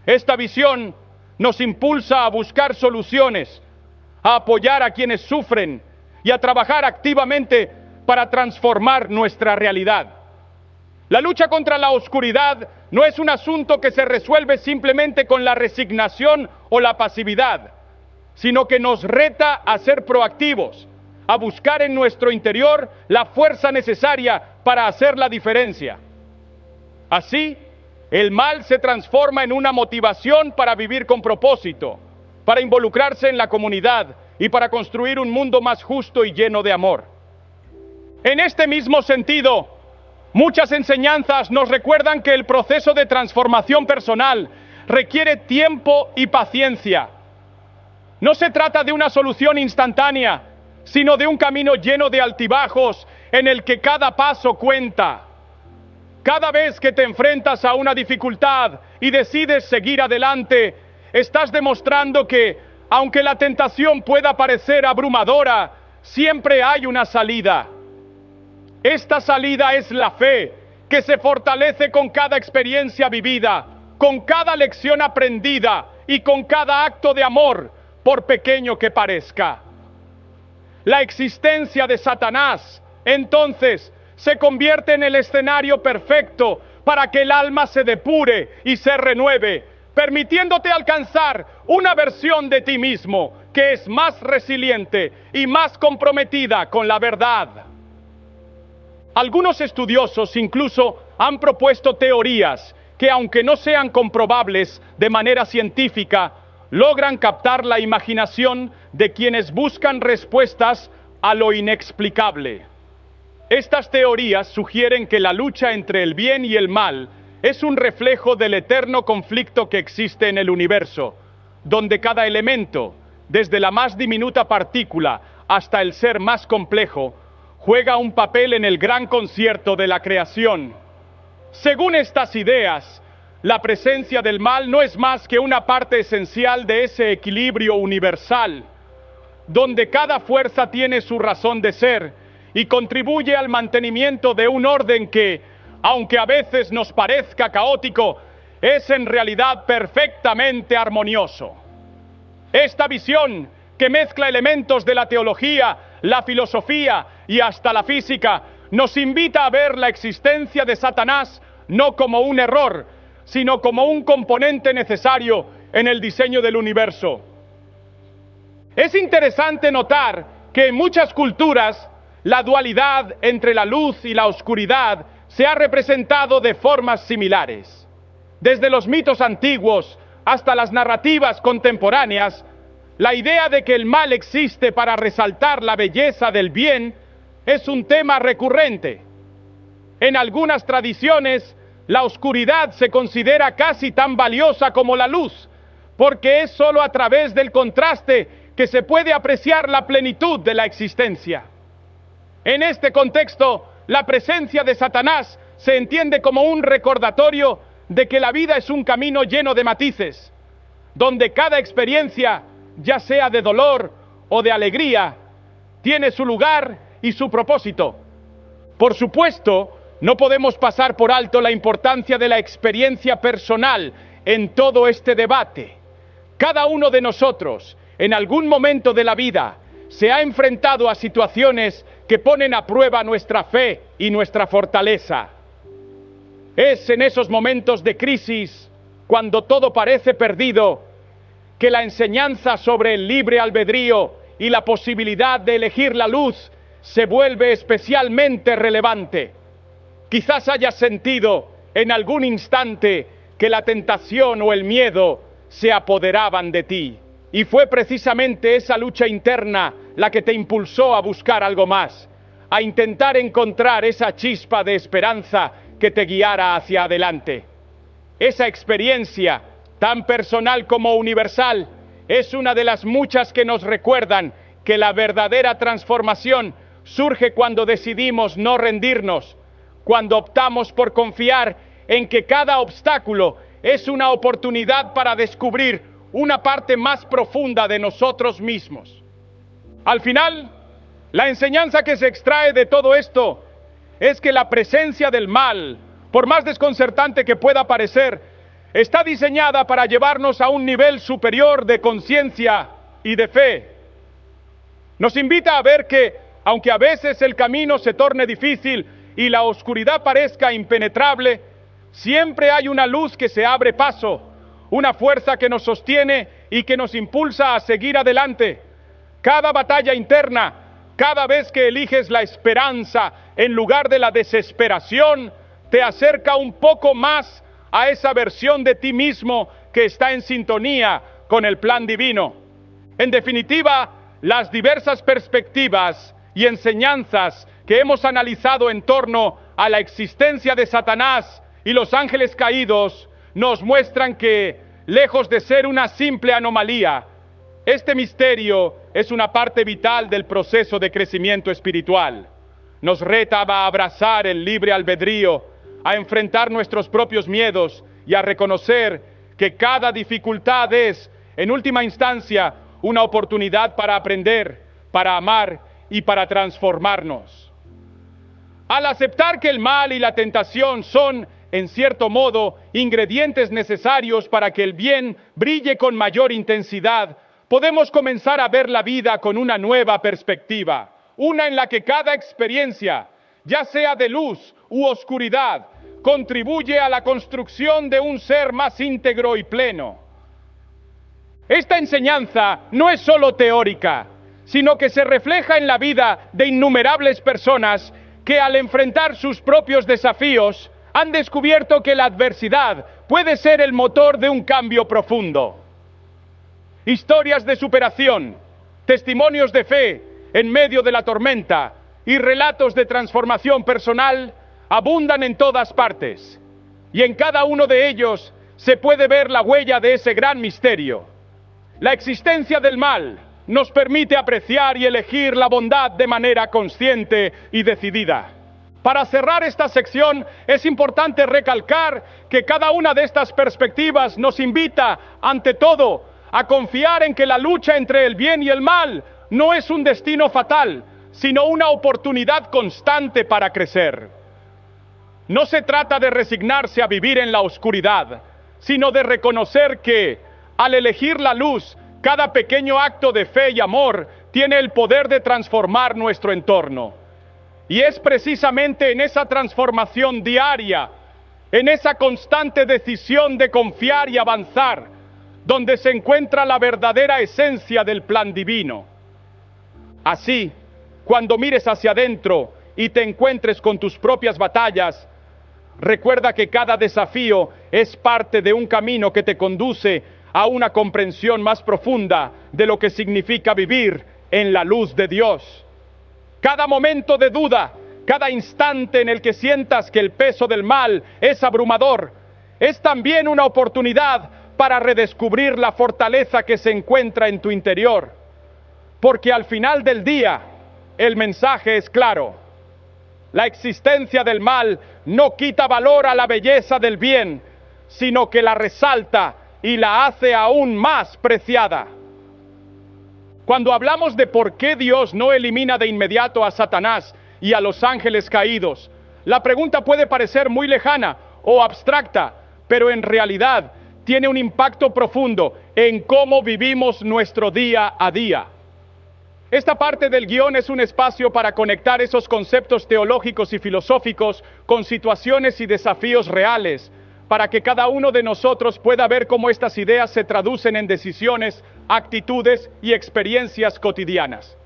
Esta visión nos impulsa a buscar soluciones, a apoyar a quienes sufren y a trabajar activamente para transformar nuestra realidad. La lucha contra la oscuridad no es un asunto que se resuelve simplemente con la resignación o la pasividad, sino que nos reta a ser proactivos, a buscar en nuestro interior la fuerza necesaria para hacer la diferencia. Así, el mal se transforma en una motivación para vivir con propósito, para involucrarse en la comunidad y para construir un mundo más justo y lleno de amor. En este mismo sentido, muchas enseñanzas nos recuerdan que el proceso de transformación personal requiere tiempo y paciencia. No se trata de una solución instantánea, sino de un camino lleno de altibajos en el que cada paso cuenta. Cada vez que te enfrentas a una dificultad y decides seguir adelante, estás demostrando que, aunque la tentación pueda parecer abrumadora, siempre hay una salida. Esta salida es la fe, que se fortalece con cada experiencia vivida, con cada lección aprendida y con cada acto de amor, por pequeño que parezca. La existencia de Satanás, entonces, se convierte en el escenario perfecto para que el alma se depure y se renueve, permitiéndote alcanzar una versión de ti mismo que es más resiliente y más comprometida con la verdad. Algunos estudiosos incluso han propuesto teorías que, aunque no sean comprobables de manera científica, logran captar la imaginación de quienes buscan respuestas a lo inexplicable. Estas teorías sugieren que la lucha entre el bien y el mal es un reflejo del eterno conflicto que existe en el universo, donde cada elemento, desde la más diminuta partícula hasta el ser más complejo, juega un papel en el gran concierto de la creación. Según estas ideas, la presencia del mal no es más que una parte esencial de ese equilibrio universal, donde cada fuerza tiene su razón de ser y contribuye al mantenimiento de un orden que, aunque a veces nos parezca caótico, es en realidad perfectamente armonioso. Esta visión, que mezcla elementos de la teología, la filosofía y hasta la física, nos invita a ver la existencia de Satanás no como un error, sino como un componente necesario en el diseño del universo. Es interesante notar que en muchas culturas la dualidad entre la luz y la oscuridad se ha representado de formas similares. Desde los mitos antiguos hasta las narrativas contemporáneas, la idea de que el mal existe para resaltar la belleza del bien es un tema recurrente. En algunas tradiciones, la oscuridad se considera casi tan valiosa como la luz, porque es solo a través del contraste que se puede apreciar la plenitud de la existencia. En este contexto, la presencia de Satanás se entiende como un recordatorio de que la vida es un camino lleno de matices, donde cada experiencia, ya sea de dolor o de alegría, tiene su lugar y su propósito. Por supuesto, no podemos pasar por alto la importancia de la experiencia personal en todo este debate. Cada uno de nosotros, en algún momento de la vida, se ha enfrentado a situaciones que ponen a prueba nuestra fe y nuestra fortaleza. Es en esos momentos de crisis, cuando todo parece perdido, que la enseñanza sobre el libre albedrío y la posibilidad de elegir la luz se vuelve especialmente relevante. Quizás hayas sentido en algún instante que la tentación o el miedo se apoderaban de ti. Y fue precisamente esa lucha interna la que te impulsó a buscar algo más, a intentar encontrar esa chispa de esperanza que te guiara hacia adelante. Esa experiencia, tan personal como universal, es una de las muchas que nos recuerdan que la verdadera transformación surge cuando decidimos no rendirnos, cuando optamos por confiar en que cada obstáculo es una oportunidad para descubrir una parte más profunda de nosotros mismos. Al final, la enseñanza que se extrae de todo esto es que la presencia del mal, por más desconcertante que pueda parecer, está diseñada para llevarnos a un nivel superior de conciencia y de fe. Nos invita a ver que, aunque a veces el camino se torne difícil y la oscuridad parezca impenetrable, siempre hay una luz que se abre paso, una fuerza que nos sostiene y que nos impulsa a seguir adelante. Cada batalla interna, cada vez que eliges la esperanza en lugar de la desesperación, te acerca un poco más a esa versión de ti mismo que está en sintonía con el plan divino. En definitiva, las diversas perspectivas y enseñanzas que hemos analizado en torno a la existencia de Satanás y los ángeles caídos nos muestran que, lejos de ser una simple anomalía, este misterio es una parte vital del proceso de crecimiento espiritual. Nos reta a abrazar el libre albedrío, a enfrentar nuestros propios miedos y a reconocer que cada dificultad es, en última instancia, una oportunidad para aprender, para amar y para transformarnos. Al aceptar que el mal y la tentación son, en cierto modo, ingredientes necesarios para que el bien brille con mayor intensidad, podemos comenzar a ver la vida con una nueva perspectiva, una en la que cada experiencia, ya sea de luz u oscuridad, contribuye a la construcción de un ser más íntegro y pleno. Esta enseñanza no es solo teórica, sino que se refleja en la vida de innumerables personas que al enfrentar sus propios desafíos han descubierto que la adversidad puede ser el motor de un cambio profundo. Historias de superación, testimonios de fe en medio de la tormenta y relatos de transformación personal abundan en todas partes, y en cada uno de ellos se puede ver la huella de ese gran misterio. La existencia del mal nos permite apreciar y elegir la bondad de manera consciente y decidida. Para cerrar esta sección, es importante recalcar que cada una de estas perspectivas nos invita, ante todo, a confiar en que la lucha entre el bien y el mal no es un destino fatal, sino una oportunidad constante para crecer. No se trata de resignarse a vivir en la oscuridad, sino de reconocer que, al elegir la luz, cada pequeño acto de fe y amor tiene el poder de transformar nuestro entorno. Y es precisamente en esa transformación diaria, en esa constante decisión de confiar y avanzar, donde se encuentra la verdadera esencia del plan divino. Así, cuando mires hacia adentro y te encuentres con tus propias batallas, recuerda que cada desafío es parte de un camino que te conduce a una comprensión más profunda de lo que significa vivir en la luz de Dios. Cada momento de duda, cada instante en el que sientas que el peso del mal es abrumador, es también una oportunidad para redescubrir la fortaleza que se encuentra en tu interior. Porque al final del día, el mensaje es claro: La existencia del mal no quita valor a la belleza del bien, sino que la resalta y la hace aún más preciada. Cuando hablamos de por qué Dios no elimina de inmediato a Satanás y a los ángeles caídos, la pregunta puede parecer muy lejana o abstracta, pero en realidad tiene un impacto profundo en cómo vivimos nuestro día a día. Esta parte del guión es un espacio para conectar esos conceptos teológicos y filosóficos con situaciones y desafíos reales, para que cada uno de nosotros pueda ver cómo estas ideas se traducen en decisiones, actitudes y experiencias cotidianas.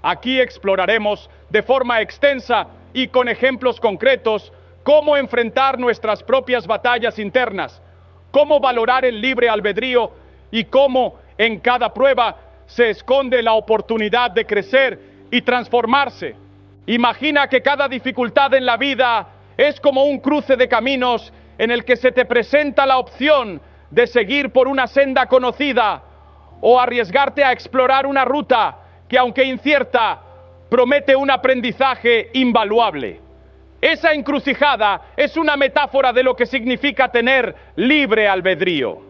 Aquí exploraremos de forma extensa y con ejemplos concretos cómo enfrentar nuestras propias batallas internas, cómo valorar el libre albedrío y cómo en cada prueba se esconde la oportunidad de crecer y transformarse. Imagina que cada dificultad en la vida es como un cruce de caminos en el que se te presenta la opción de seguir por una senda conocida o arriesgarte a explorar una ruta que, aunque incierta, promete un aprendizaje invaluable. Esa encrucijada es una metáfora de lo que significa tener libre albedrío.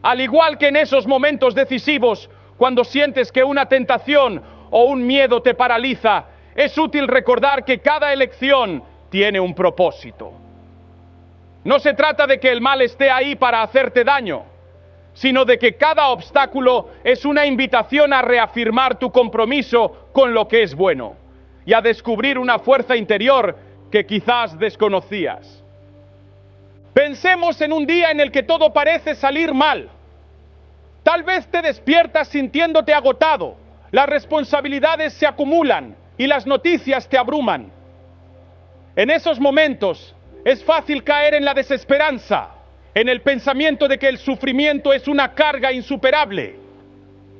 Al igual que en esos momentos decisivos, cuando sientes que una tentación o un miedo te paraliza, es útil recordar que cada elección tiene un propósito. No se trata de que el mal esté ahí para hacerte daño, sino de que cada obstáculo es una invitación a reafirmar tu compromiso con lo que es bueno y a descubrir una fuerza interior que quizás desconocías. Pensemos en un día en el que todo parece salir mal. Tal vez te despiertas sintiéndote agotado, las responsabilidades se acumulan y las noticias te abruman. En esos momentos es fácil caer en la desesperanza, en el pensamiento de que el sufrimiento es una carga insuperable.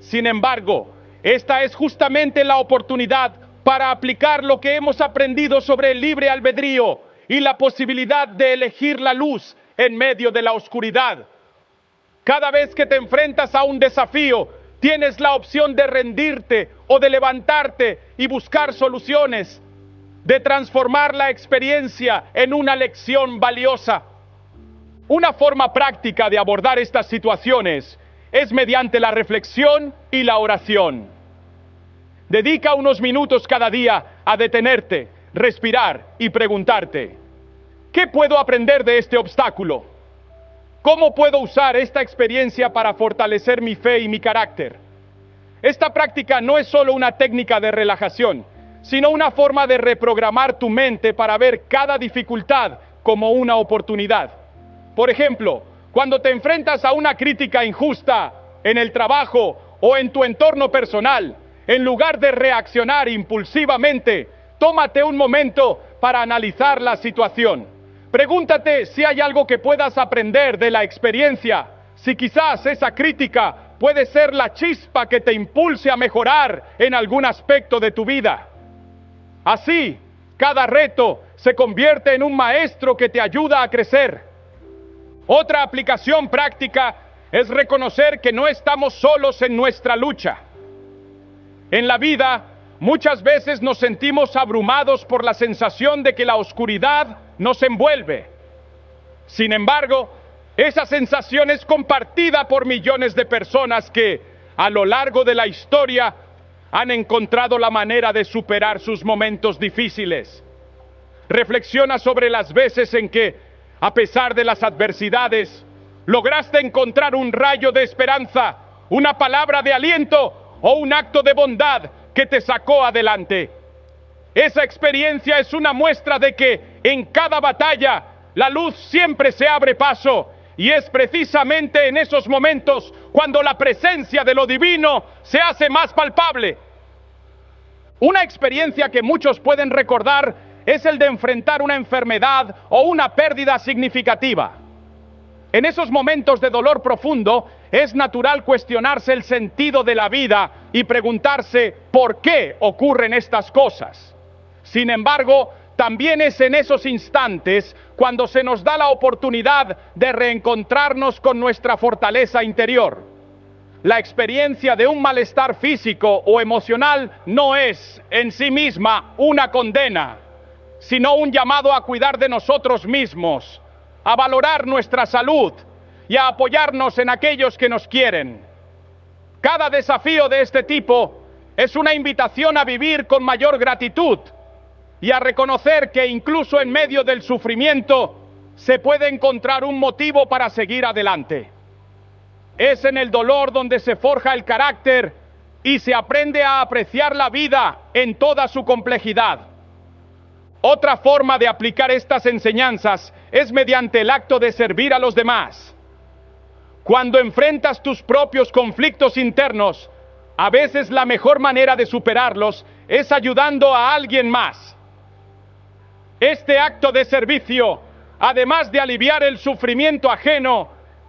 Sin embargo, esta es justamente la oportunidad para aplicar lo que hemos aprendido sobre el libre albedrío y la posibilidad de elegir la luz en medio de la oscuridad. Cada vez que te enfrentas a un desafío, tienes la opción de rendirte o de levantarte y buscar soluciones, de transformar la experiencia en una lección valiosa. Una forma práctica de abordar estas situaciones es mediante la reflexión y la oración. Dedica unos minutos cada día a detenerte, respirar y preguntarte: ¿qué puedo aprender de este obstáculo? ¿Cómo puedo usar esta experiencia para fortalecer mi fe y mi carácter? Esta práctica no es solo una técnica de relajación, sino una forma de reprogramar tu mente para ver cada dificultad como una oportunidad. Por ejemplo, cuando te enfrentas a una crítica injusta en el trabajo o en tu entorno personal, en lugar de reaccionar impulsivamente, tómate un momento para analizar la situación. Pregúntate si hay algo que puedas aprender de la experiencia, si quizás esa crítica puede ser la chispa que te impulse a mejorar en algún aspecto de tu vida. Así, cada reto se convierte en un maestro que te ayuda a crecer. Otra aplicación práctica es reconocer que no estamos solos en nuestra lucha. En la vida, muchas veces nos sentimos abrumados por la sensación de que la oscuridad nos envuelve. Sin embargo, esa sensación es compartida por millones de personas que, a lo largo de la historia, han encontrado la manera de superar sus momentos difíciles. Reflexiona sobre las veces en que, a pesar de las adversidades, lograste encontrar un rayo de esperanza, una palabra de aliento o un acto de bondad que te sacó adelante. Esa experiencia es una muestra de que en cada batalla la luz siempre se abre paso, y es precisamente en esos momentos cuando la presencia de lo divino se hace más palpable. Una experiencia que muchos pueden recordar es el de enfrentar una enfermedad o una pérdida significativa. En esos momentos de dolor profundo, es natural cuestionarse el sentido de la vida y preguntarse por qué ocurren estas cosas. Sin embargo, también es en esos instantes cuando se nos da la oportunidad de reencontrarnos con nuestra fortaleza interior. La experiencia de un malestar físico o emocional no es en sí misma una condena. sino un llamado a cuidar de nosotros mismos, a valorar nuestra salud y a apoyarnos en aquellos que nos quieren. Cada desafío de este tipo es una invitación a vivir con mayor gratitud y a reconocer que incluso en medio del sufrimiento se puede encontrar un motivo para seguir adelante. Es en el dolor donde se forja el carácter y se aprende a apreciar la vida en toda su complejidad. Otra forma de aplicar estas enseñanzas es mediante el acto de servir a los demás. Cuando enfrentas tus propios conflictos internos, a veces la mejor manera de superarlos es ayudando a alguien más. Este acto de servicio, además de aliviar el sufrimiento ajeno,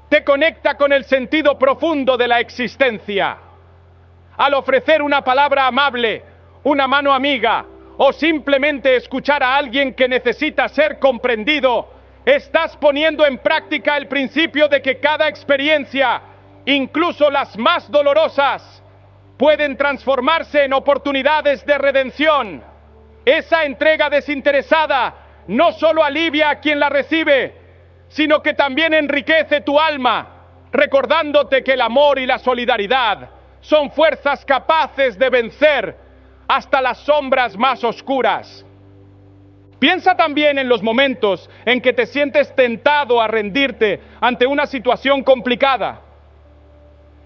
te conecta con el sentido profundo de la existencia. Al ofrecer una palabra amable, una mano amiga, o simplemente escuchar a alguien que necesita ser comprendido, estás poniendo en práctica el principio de que cada experiencia, incluso las más dolorosas, pueden transformarse en oportunidades de redención. Esa entrega desinteresada no solo alivia a quien la recibe, sino que también enriquece tu alma, recordándote que el amor y la solidaridad son fuerzas capaces de vencer hasta las sombras más oscuras. Piensa también en los momentos en que te sientes tentado a rendirte ante una situación complicada.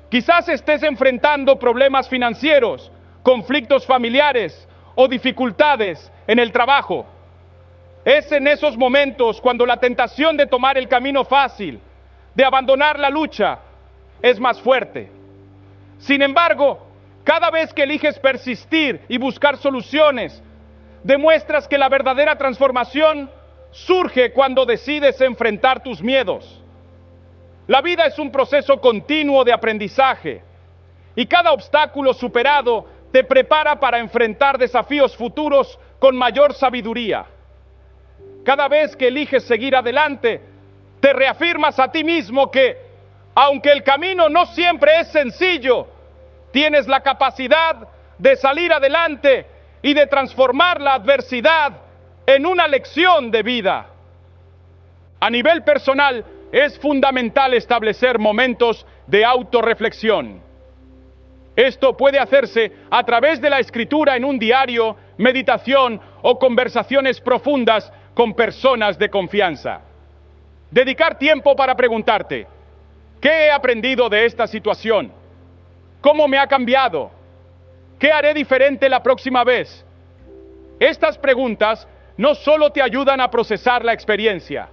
Quizás estés enfrentando problemas financieros, conflictos familiares o dificultades en el trabajo. Es en esos momentos cuando la tentación de tomar el camino fácil, de abandonar la lucha, es más fuerte. Sin embargo, cada vez que eliges persistir y buscar soluciones, demuestras que la verdadera transformación surge cuando decides enfrentar tus miedos. La vida es un proceso continuo de aprendizaje y cada obstáculo superado te prepara para enfrentar desafíos futuros con mayor sabiduría. Cada vez que eliges seguir adelante, te reafirmas a ti mismo que, aunque el camino no siempre es sencillo, tienes la capacidad de salir adelante y de transformar la adversidad en una lección de vida. A nivel personal, es fundamental establecer momentos de autorreflexión. Esto puede hacerse a través de la escritura en un diario, meditación o conversaciones profundas con personas de confianza. Dedicar tiempo para preguntarte, ¿qué he aprendido de esta situación? ¿Cómo me ha cambiado? ¿Qué haré diferente la próxima vez? Estas preguntas no solo te ayudan a procesar la experiencia,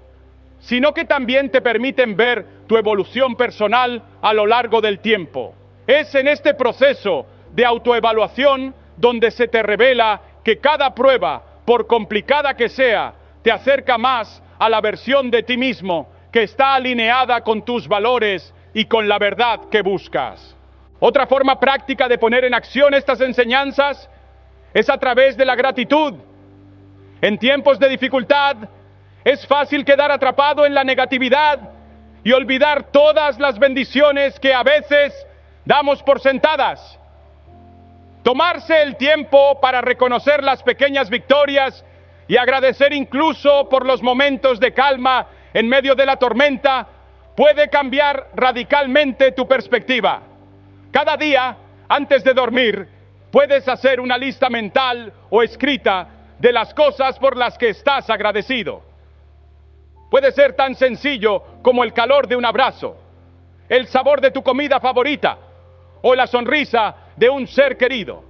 sino que también te permiten ver tu evolución personal a lo largo del tiempo. Es en este proceso de autoevaluación donde se te revela que cada prueba, por complicada que sea, te acerca más a la versión de ti mismo que está alineada con tus valores y con la verdad que buscas. Otra forma práctica de poner en acción estas enseñanzas es a través de la gratitud. En tiempos de dificultad, es fácil quedar atrapado en la negatividad y olvidar todas las bendiciones que a veces damos por sentadas. Tomarse el tiempo para reconocer las pequeñas victorias y agradecer incluso por los momentos de calma en medio de la tormenta puede cambiar radicalmente tu perspectiva. Cada día, antes de dormir, puedes hacer una lista mental o escrita de las cosas por las que estás agradecido. Puede ser tan sencillo como el calor de un abrazo, el sabor de tu comida favorita o la sonrisa de un ser querido.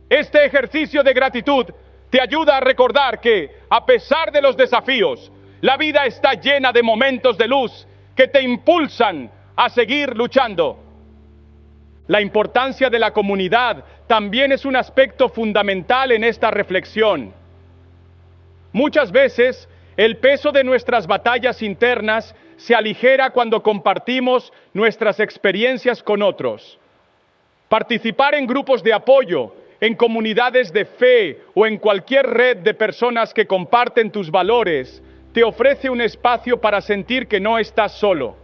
Este ejercicio de gratitud te ayuda a recordar que, a pesar de los desafíos, la vida está llena de momentos de luz que te impulsan a seguir luchando. La importancia de la comunidad también es un aspecto fundamental en esta reflexión. Muchas veces, el peso de nuestras batallas internas se aligera cuando compartimos nuestras experiencias con otros. Participar en grupos de apoyo, en comunidades de fe o en cualquier red de personas que comparten tus valores, te ofrece un espacio para sentir que no estás solo.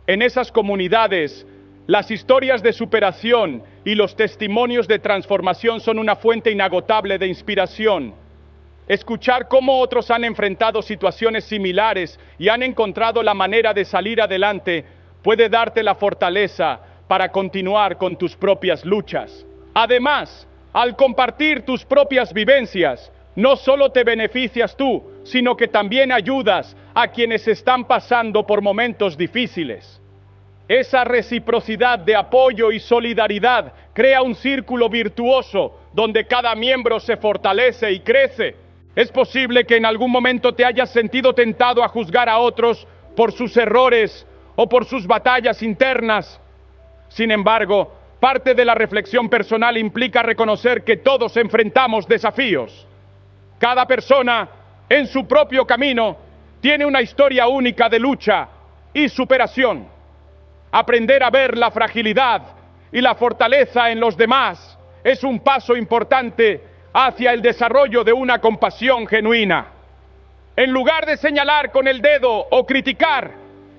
En esas comunidades, las historias de superación y los testimonios de transformación son una fuente inagotable de inspiración. Escuchar cómo otros han enfrentado situaciones similares y han encontrado la manera de salir adelante puede darte la fortaleza para continuar con tus propias luchas. Además, al compartir tus propias vivencias, no solo te beneficias tú, sino que también ayudas a quienes están pasando por momentos difíciles. Esa reciprocidad de apoyo y solidaridad crea un círculo virtuoso donde cada miembro se fortalece y crece. Es posible que en algún momento te hayas sentido tentado a juzgar a otros por sus errores o por sus batallas internas. Sin embargo, parte de la reflexión personal implica reconocer que todos enfrentamos desafíos. Cada persona, en su propio camino, tiene una historia única de lucha y superación. Aprender a ver la fragilidad y la fortaleza en los demás es un paso importante hacia el desarrollo de una compasión genuina. En lugar de señalar con el dedo o criticar,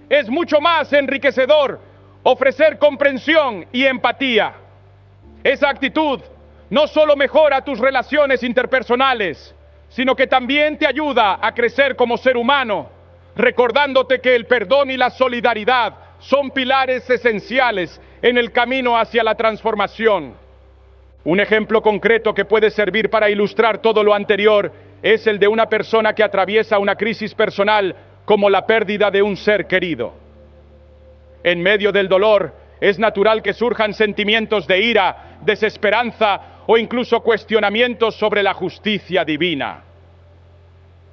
es mucho más enriquecedor ofrecer comprensión y empatía. Esa actitud no solo mejora tus relaciones interpersonales, sino que también te ayuda a crecer como ser humano, recordándote que el perdón y la solidaridad son pilares esenciales en el camino hacia la transformación. Un ejemplo concreto que puede servir para ilustrar todo lo anterior es el de una persona que atraviesa una crisis personal como la pérdida de un ser querido. En medio del dolor, es natural que surjan sentimientos de ira, desesperanza o incluso cuestionamientos sobre la justicia divina.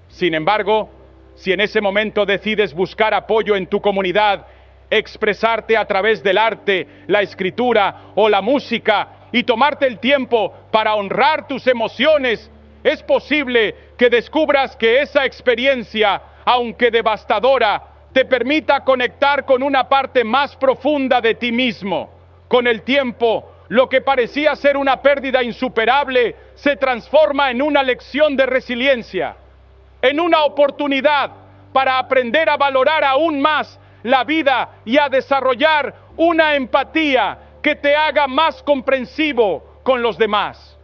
Sin embargo, si en ese momento decides buscar apoyo en tu comunidad, expresarte a través del arte, la escritura o la música y tomarte el tiempo para honrar tus emociones, es posible que descubras que esa experiencia, aunque devastadora, te permita conectar con una parte más profunda de ti mismo. Con el tiempo, lo que parecía ser una pérdida insuperable se transforma en una lección de resiliencia, en una oportunidad para aprender a valorar aún más la vida y a desarrollar una empatía que te haga más comprensivo con los demás.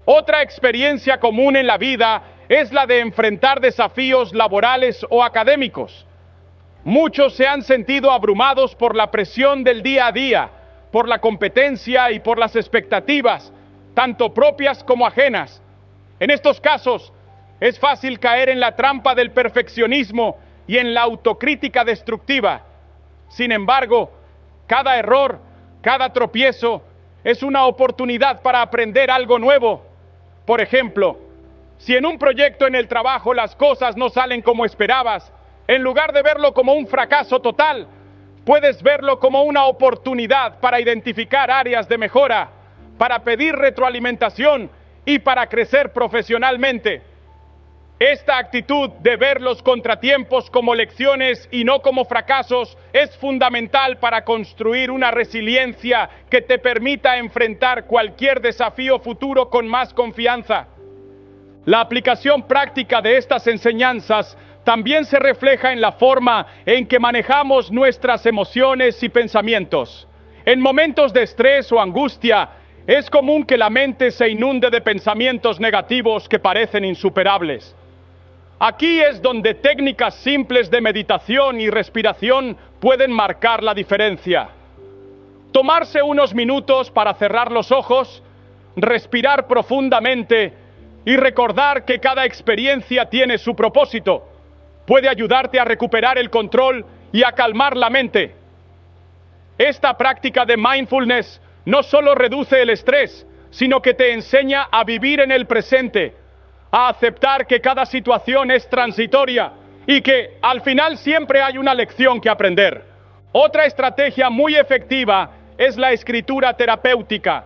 Otra experiencia común en la vida es la de enfrentar desafíos laborales o académicos. Muchos se han sentido abrumados por la presión del día a día, por la competencia y por las expectativas, tanto propias como ajenas. En estos casos, es fácil caer en la trampa del perfeccionismo y en la autocrítica destructiva. Sin embargo, cada error, cada tropiezo, es una oportunidad para aprender algo nuevo. Por ejemplo, si en un proyecto en el trabajo las cosas no salen como esperabas, en lugar de verlo como un fracaso total, puedes verlo como una oportunidad para identificar áreas de mejora, para pedir retroalimentación y para crecer profesionalmente. Esta actitud de ver los contratiempos como lecciones y no como fracasos es fundamental para construir una resiliencia que te permita enfrentar cualquier desafío futuro con más confianza. La aplicación práctica de estas enseñanzas también se refleja en la forma en que manejamos nuestras emociones y pensamientos. En momentos de estrés o angustia, es común que la mente se inunde de pensamientos negativos que parecen insuperables. Aquí es donde técnicas simples de meditación y respiración pueden marcar la diferencia. Tomarse unos minutos para cerrar los ojos, respirar profundamente y recordar que cada experiencia tiene su propósito puede ayudarte a recuperar el control y a calmar la mente. Esta práctica de mindfulness no solo reduce el estrés, sino que te enseña a vivir en el presente, a aceptar que cada situación es transitoria y que al final siempre hay una lección que aprender. Otra estrategia muy efectiva es la escritura terapéutica.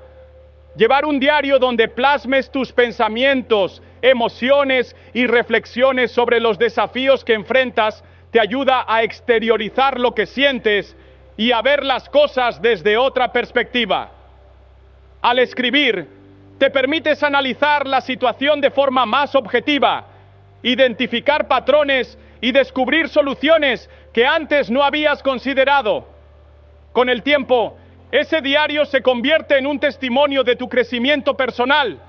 Llevar un diario donde plasmes tus pensamientos, emociones y reflexiones sobre los desafíos que enfrentas te ayuda a exteriorizar lo que sientes y a ver las cosas desde otra perspectiva. Al escribir, te permites analizar la situación de forma más objetiva, identificar patrones y descubrir soluciones que antes no habías considerado. Con el tiempo, ese diario se convierte en un testimonio de tu crecimiento personal.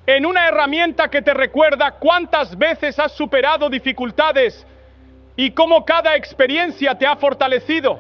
en una herramienta que te recuerda cuántas veces has superado dificultades y cómo cada experiencia te ha fortalecido.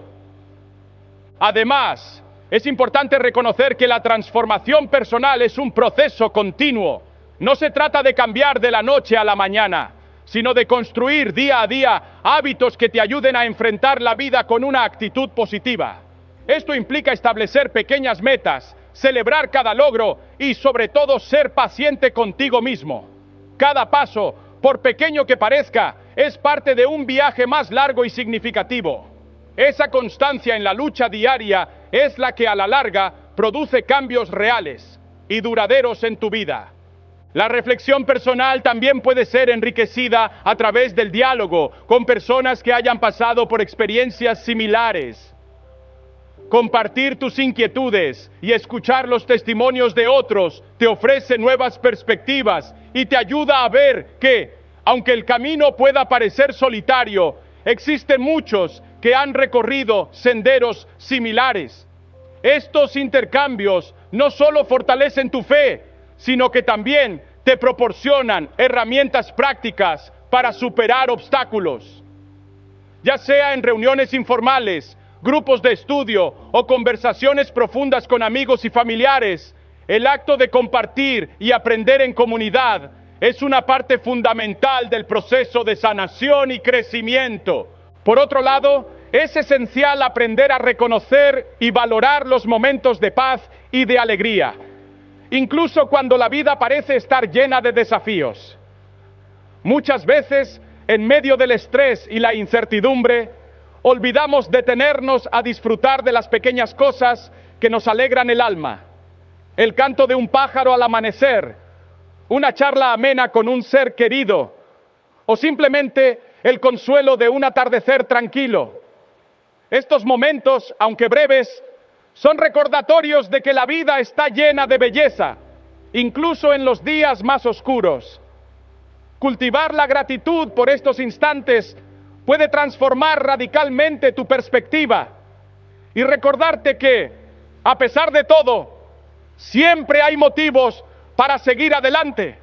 Además, es importante reconocer que la transformación personal es un proceso continuo. No se trata de cambiar de la noche a la mañana, sino de construir día a día hábitos que te ayuden a enfrentar la vida con una actitud positiva. Esto implica establecer pequeñas metas, celebrar cada logro y sobre todo ser paciente contigo mismo. Cada paso, por pequeño que parezca, es parte de un viaje más largo y significativo. Esa constancia en la lucha diaria es la que a la larga produce cambios reales y duraderos en tu vida. La reflexión personal también puede ser enriquecida a través del diálogo con personas que hayan pasado por experiencias similares. Compartir tus inquietudes y escuchar los testimonios de otros te ofrece nuevas perspectivas y te ayuda a ver que, aunque el camino pueda parecer solitario, existen muchos que han recorrido senderos similares. Estos intercambios no solo fortalecen tu fe, sino que también te proporcionan herramientas prácticas para superar obstáculos. Ya sea en reuniones informales, grupos de estudio o conversaciones profundas con amigos y familiares, el acto de compartir y aprender en comunidad es una parte fundamental del proceso de sanación y crecimiento. Por otro lado, es esencial aprender a reconocer y valorar los momentos de paz y de alegría, incluso cuando la vida parece estar llena de desafíos. Muchas veces, en medio del estrés y la incertidumbre, olvidamos detenernos a disfrutar de las pequeñas cosas que nos alegran el alma. El canto de un pájaro al amanecer, una charla amena con un ser querido, o simplemente el consuelo de un atardecer tranquilo. Estos momentos, aunque breves, son recordatorios de que la vida está llena de belleza, incluso en los días más oscuros. Cultivar la gratitud por estos instantes puede transformar radicalmente tu perspectiva y recordarte que, a pesar de todo, siempre hay motivos para seguir adelante.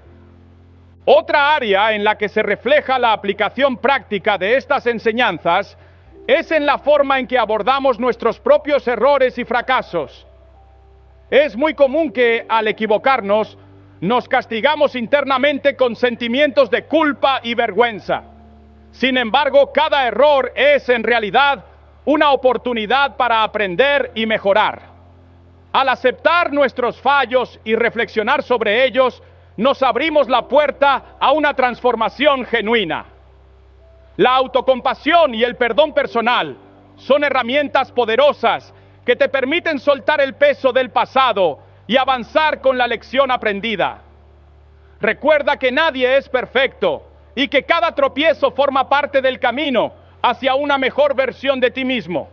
Otra área en la que se refleja la aplicación práctica de estas enseñanzas es en la forma en que abordamos nuestros propios errores y fracasos. Es muy común que, al equivocarnos, nos castigamos internamente con sentimientos de culpa y vergüenza. Sin embargo, cada error es en realidad una oportunidad para aprender y mejorar. Al aceptar nuestros fallos y reflexionar sobre ellos, nos abrimos la puerta a una transformación genuina. La autocompasión y el perdón personal son herramientas poderosas que te permiten soltar el peso del pasado y avanzar con la lección aprendida. Recuerda que nadie es perfecto y que cada tropiezo forma parte del camino hacia una mejor versión de ti mismo.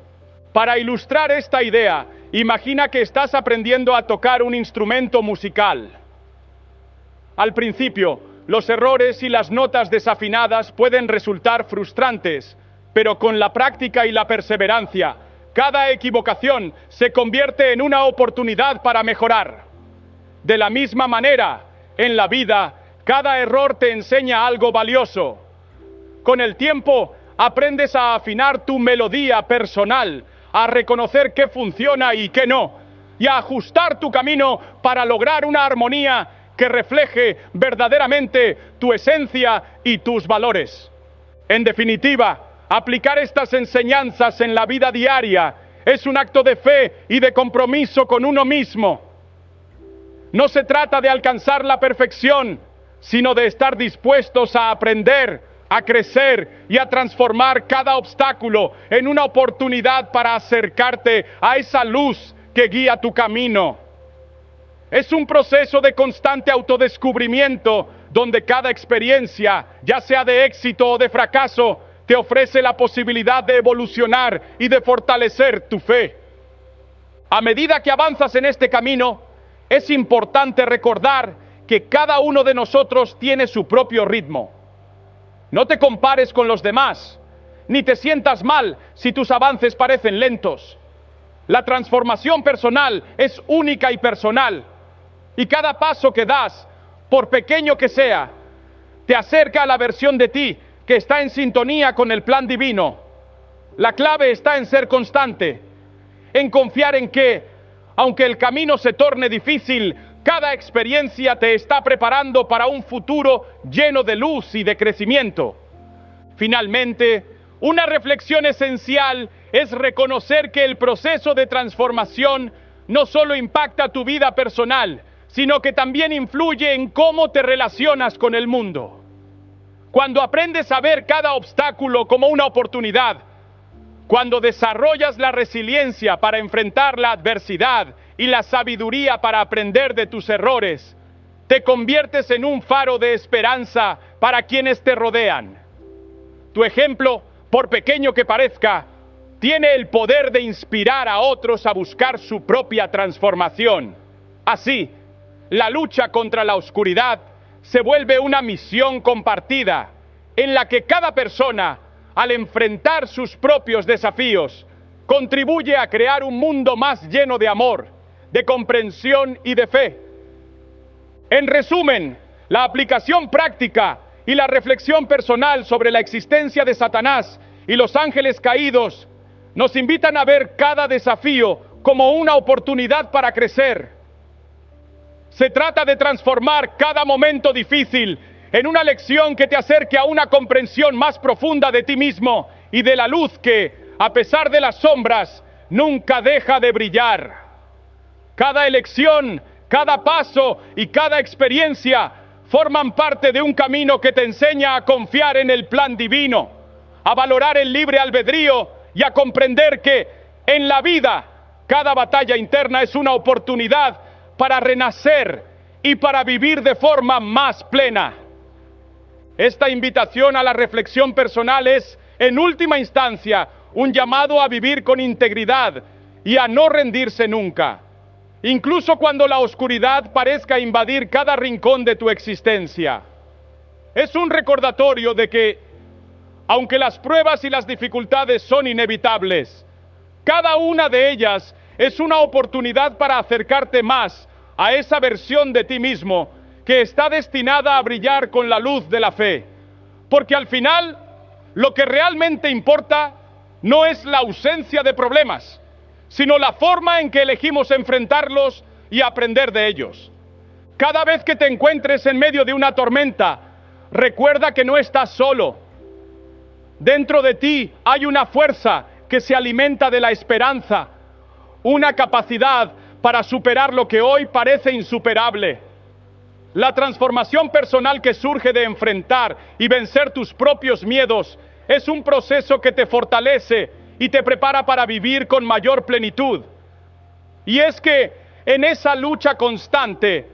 Para ilustrar esta idea, imagina que estás aprendiendo a tocar un instrumento musical. Al principio, los errores y las notas desafinadas pueden resultar frustrantes, pero con la práctica y la perseverancia, cada equivocación se convierte en una oportunidad para mejorar. De la misma manera, en la vida, cada error te enseña algo valioso. Con el tiempo, aprendes a afinar tu melodía personal, a reconocer qué funciona y qué no, y a ajustar tu camino para lograr una armonía que refleje verdaderamente tu esencia y tus valores. En definitiva, aplicar estas enseñanzas en la vida diaria es un acto de fe y de compromiso con uno mismo. No se trata de alcanzar la perfección, sino de estar dispuestos a aprender, a crecer y a transformar cada obstáculo en una oportunidad para acercarte a esa luz que guía tu camino. Es un proceso de constante autodescubrimiento donde cada experiencia, ya sea de éxito o de fracaso, te ofrece la posibilidad de evolucionar y de fortalecer tu fe. A medida que avanzas en este camino, es importante recordar que cada uno de nosotros tiene su propio ritmo. No te compares con los demás, ni te sientas mal si tus avances parecen lentos. La transformación personal es única y personal, y cada paso que das por pequeño que sea, te acerca a la versión de ti que está en sintonía con el plan divino. La clave está en ser constante, en confiar en que, aunque el camino se torne difícil, cada experiencia te está preparando para un futuro lleno de luz y de crecimiento. Finalmente, una reflexión esencial es reconocer que el proceso de transformación no solo impacta tu vida personal, sino que también influye en cómo te relacionas con el mundo. Cuando aprendes a ver cada obstáculo como una oportunidad, cuando desarrollas la resiliencia para enfrentar la adversidad y la sabiduría para aprender de tus errores, te conviertes en un faro de esperanza para quienes te rodean. Tu ejemplo, por pequeño que parezca, tiene el poder de inspirar a otros a buscar su propia transformación. Así, la lucha contra la oscuridad se vuelve una misión compartida, en la que cada persona, al enfrentar sus propios desafíos, contribuye a crear un mundo más lleno de amor, de comprensión y de fe. En resumen, la aplicación práctica y la reflexión personal sobre la existencia de Satanás y los ángeles caídos nos invitan a ver cada desafío como una oportunidad para crecer. Se trata de transformar cada momento difícil en una lección que te acerque a una comprensión más profunda de ti mismo y de la luz que, a pesar de las sombras, nunca deja de brillar. Cada elección, cada paso y cada experiencia forman parte de un camino que te enseña a confiar en el plan divino, a valorar el libre albedrío y a comprender que en la vida cada batalla interna es una oportunidad para renacer y para vivir de forma más plena. Esta invitación a la reflexión personal es, en última instancia, un llamado a vivir con integridad y a no rendirse nunca, incluso cuando la oscuridad parezca invadir cada rincón de tu existencia. Es un recordatorio de que, aunque las pruebas y las dificultades son inevitables, cada una de ellas es una oportunidad para acercarte más a esa versión de ti mismo que está destinada a brillar con la luz de la fe. Porque al final, lo que realmente importa no es la ausencia de problemas, sino la forma en que elegimos enfrentarlos y aprender de ellos. Cada vez que te encuentres en medio de una tormenta, recuerda que no estás solo. Dentro de ti hay una fuerza que se alimenta de la esperanza, una capacidad para superar lo que hoy parece insuperable. La transformación personal que surge de enfrentar y vencer tus propios miedos es un proceso que te fortalece y te prepara para vivir con mayor plenitud. Y es que en esa lucha constante,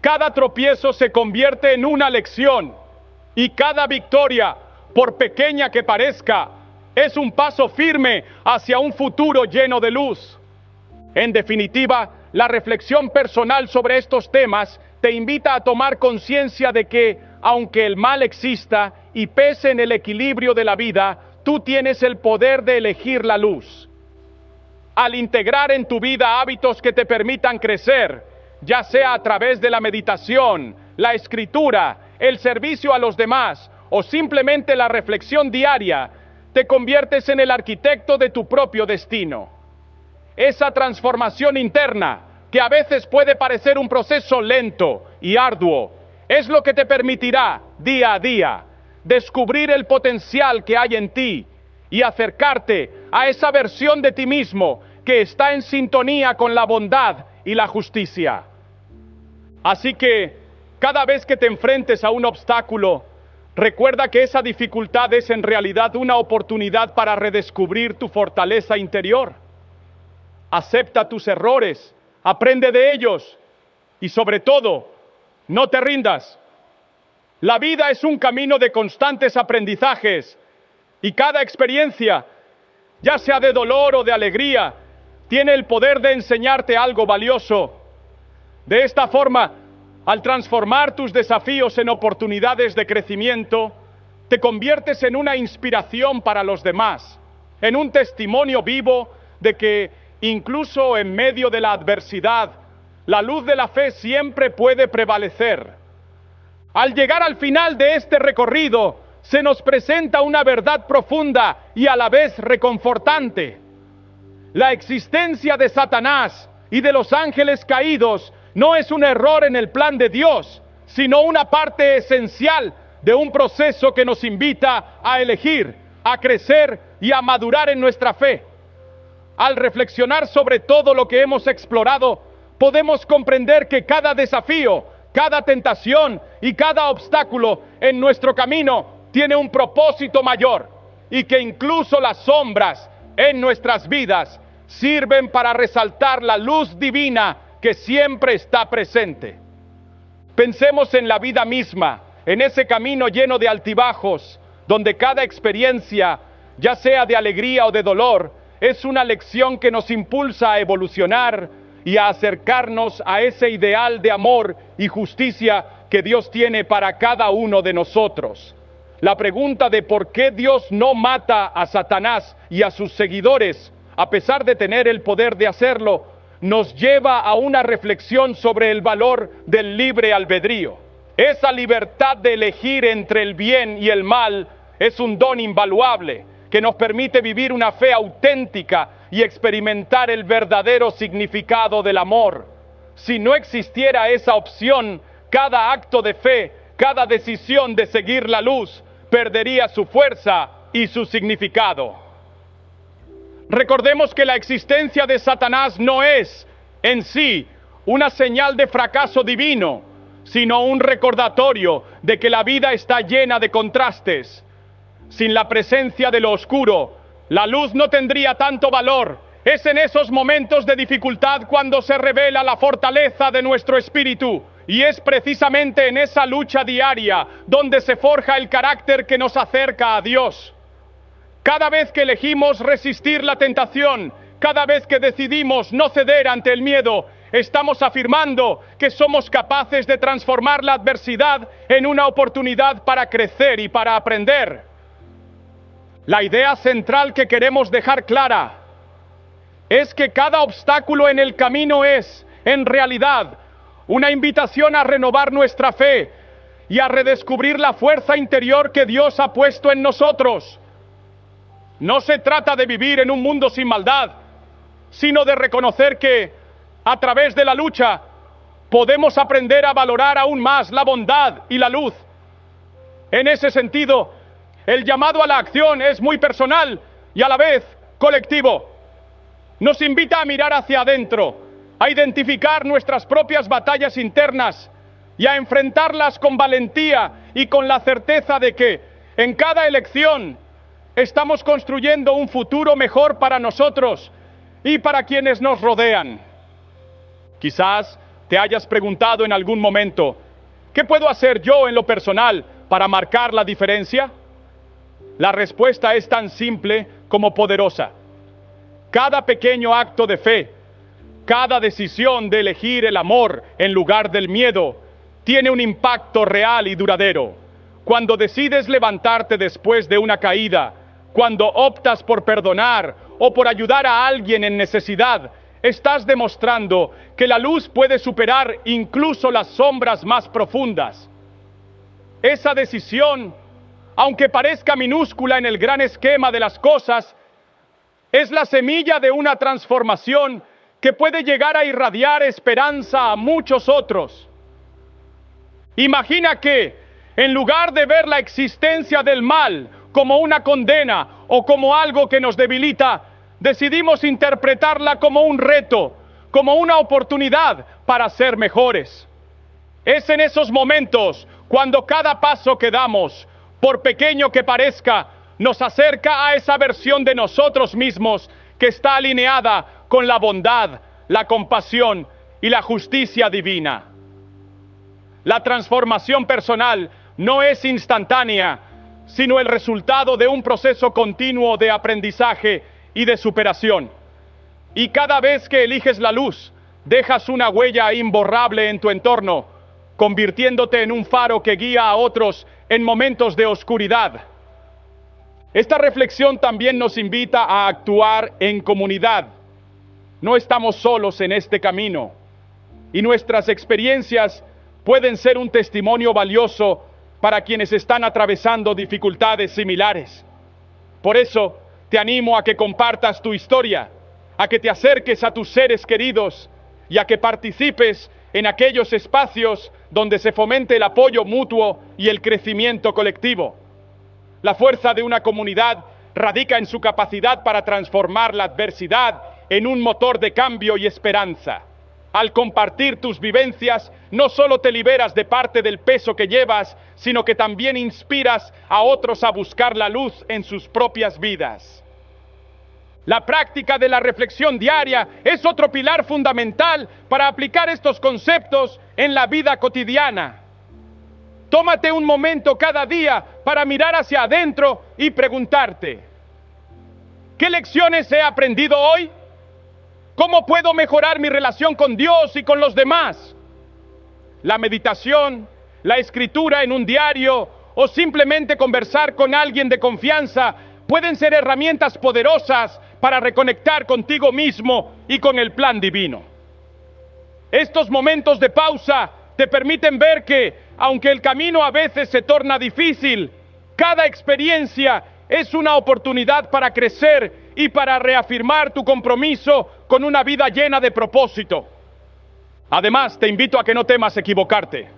cada tropiezo se convierte en una lección y cada victoria, por pequeña que parezca, es un paso firme hacia un futuro lleno de luz. En definitiva, la reflexión personal sobre estos temas te invita a tomar conciencia de que, aunque el mal exista y pese en el equilibrio de la vida, tú tienes el poder de elegir la luz. Al integrar en tu vida hábitos que te permitan crecer, ya sea a través de la meditación, la escritura, el servicio a los demás o simplemente la reflexión diaria, te conviertes en el arquitecto de tu propio destino. Esa transformación interna, que a veces puede parecer un proceso lento y arduo, es lo que te permitirá, día a día, descubrir el potencial que hay en ti y acercarte a esa versión de ti mismo que está en sintonía con la bondad y la justicia. Así que, cada vez que te enfrentes a un obstáculo, recuerda que esa dificultad es en realidad una oportunidad para redescubrir tu fortaleza interior. Acepta tus errores, aprende de ellos y sobre todo, no te rindas. La vida es un camino de constantes aprendizajes y cada experiencia, ya sea de dolor o de alegría, tiene el poder de enseñarte algo valioso. De esta forma, al transformar tus desafíos en oportunidades de crecimiento, te conviertes en una inspiración para los demás, en un testimonio vivo de que, incluso en medio de la adversidad, la luz de la fe siempre puede prevalecer. Al llegar al final de este recorrido, se nos presenta una verdad profunda y a la vez reconfortante. La existencia de Satanás y de los ángeles caídos no es un error en el plan de Dios, sino una parte esencial de un proceso que nos invita a elegir, a crecer y a madurar en nuestra fe. Al reflexionar sobre todo lo que hemos explorado, podemos comprender que cada desafío, cada tentación y cada obstáculo en nuestro camino tiene un propósito mayor, y que incluso las sombras en nuestras vidas sirven para resaltar la luz divina que siempre está presente. Pensemos en la vida misma, en ese camino lleno de altibajos, donde cada experiencia, ya sea de alegría o de dolor, es una lección que nos impulsa a evolucionar y a acercarnos a ese ideal de amor y justicia que Dios tiene para cada uno de nosotros. La pregunta de por qué Dios no mata a Satanás y a sus seguidores, a pesar de tener el poder de hacerlo, nos lleva a una reflexión sobre el valor del libre albedrío. Esa libertad de elegir entre el bien y el mal es un don invaluable que nos permite vivir una fe auténtica y experimentar el verdadero significado del amor. Si no existiera esa opción, cada acto de fe, cada decisión de seguir la luz, perdería su fuerza y su significado. Recordemos que la existencia de Satanás no es, en sí, una señal de fracaso divino, sino un recordatorio de que la vida está llena de contrastes. Sin la presencia de lo oscuro, la luz no tendría tanto valor. Es en esos momentos de dificultad cuando se revela la fortaleza de nuestro espíritu. Y es precisamente en esa lucha diaria donde se forja el carácter que nos acerca a Dios. Cada vez que elegimos resistir la tentación, cada vez que decidimos no ceder ante el miedo, estamos afirmando que somos capaces de transformar la adversidad en una oportunidad para crecer y para aprender. La idea central que queremos dejar clara es que cada obstáculo en el camino es, en realidad, una invitación a renovar nuestra fe y a redescubrir la fuerza interior que Dios ha puesto en nosotros. No se trata de vivir en un mundo sin maldad, sino de reconocer que, a través de la lucha, podemos aprender a valorar aún más la bondad y la luz. En ese sentido, el llamado a la acción es muy personal y a la vez colectivo. Nos invita a mirar hacia adentro, a identificar nuestras propias batallas internas y a enfrentarlas con valentía y con la certeza de que, en cada elección, estamos construyendo un futuro mejor para nosotros y para quienes nos rodean. Quizás te hayas preguntado en algún momento, ¿qué puedo hacer yo en lo personal para marcar la diferencia? La respuesta es tan simple como poderosa. Cada pequeño acto de fe, cada decisión de elegir el amor en lugar del miedo, tiene un impacto real y duradero. Cuando decides levantarte después de una caída, cuando optas por perdonar o por ayudar a alguien en necesidad, estás demostrando que la luz puede superar incluso las sombras más profundas. Esa decisión, aunque parezca minúscula en el gran esquema de las cosas, es la semilla de una transformación que puede llegar a irradiar esperanza a muchos otros. Imagina que, en lugar de ver la existencia del mal como una condena o como algo que nos debilita, decidimos interpretarla como un reto, como una oportunidad para ser mejores. Es en esos momentos cuando cada paso que damos, por pequeño que parezca, nos acerca a esa versión de nosotros mismos que está alineada con la bondad, la compasión y la justicia divina. La transformación personal no es instantánea, sino el resultado de un proceso continuo de aprendizaje y de superación. Y cada vez que eliges la luz, dejas una huella imborrable en tu entorno, convirtiéndote en un faro que guía a otros en momentos de oscuridad. Esta reflexión también nos invita a actuar en comunidad. No estamos solos en este camino, y nuestras experiencias pueden ser un testimonio valioso para quienes están atravesando dificultades similares. Por eso, te animo a que compartas tu historia, a que te acerques a tus seres queridos y a que participes en aquellos espacios donde se fomente el apoyo mutuo y el crecimiento colectivo. La fuerza de una comunidad radica en su capacidad para transformar la adversidad en un motor de cambio y esperanza. Al compartir tus vivencias, no solo te liberas de parte del peso que llevas, sino que también inspiras a otros a buscar la luz en sus propias vidas. La práctica de la reflexión diaria es otro pilar fundamental para aplicar estos conceptos en la vida cotidiana. Tómate un momento cada día para mirar hacia adentro y preguntarte: ¿qué lecciones he aprendido hoy? ¿Cómo puedo mejorar mi relación con Dios y con los demás? La meditación, la escritura en un diario o simplemente conversar con alguien de confianza pueden ser herramientas poderosas para reconectar contigo mismo y con el plan divino. Estos momentos de pausa te permiten ver que, aunque el camino a veces se torna difícil, cada experiencia es una oportunidad para crecer y para reafirmar tu compromiso con una vida llena de propósito. Además, te invito a que no temas equivocarte.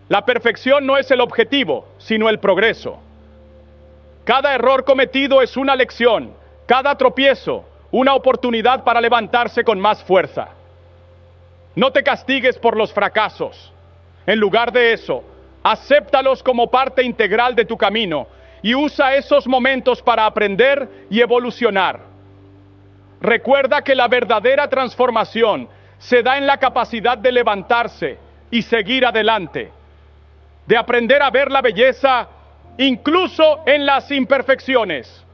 La perfección no es el objetivo, sino el progreso. Cada error cometido es una lección, cada tropiezo, una oportunidad para levantarse con más fuerza. No te castigues por los fracasos. En lugar de eso, acéptalos como parte integral de tu camino y usa esos momentos para aprender y evolucionar. Recuerda que la verdadera transformación se da en la capacidad de levantarse y seguir adelante, de aprender a ver la belleza incluso en las imperfecciones.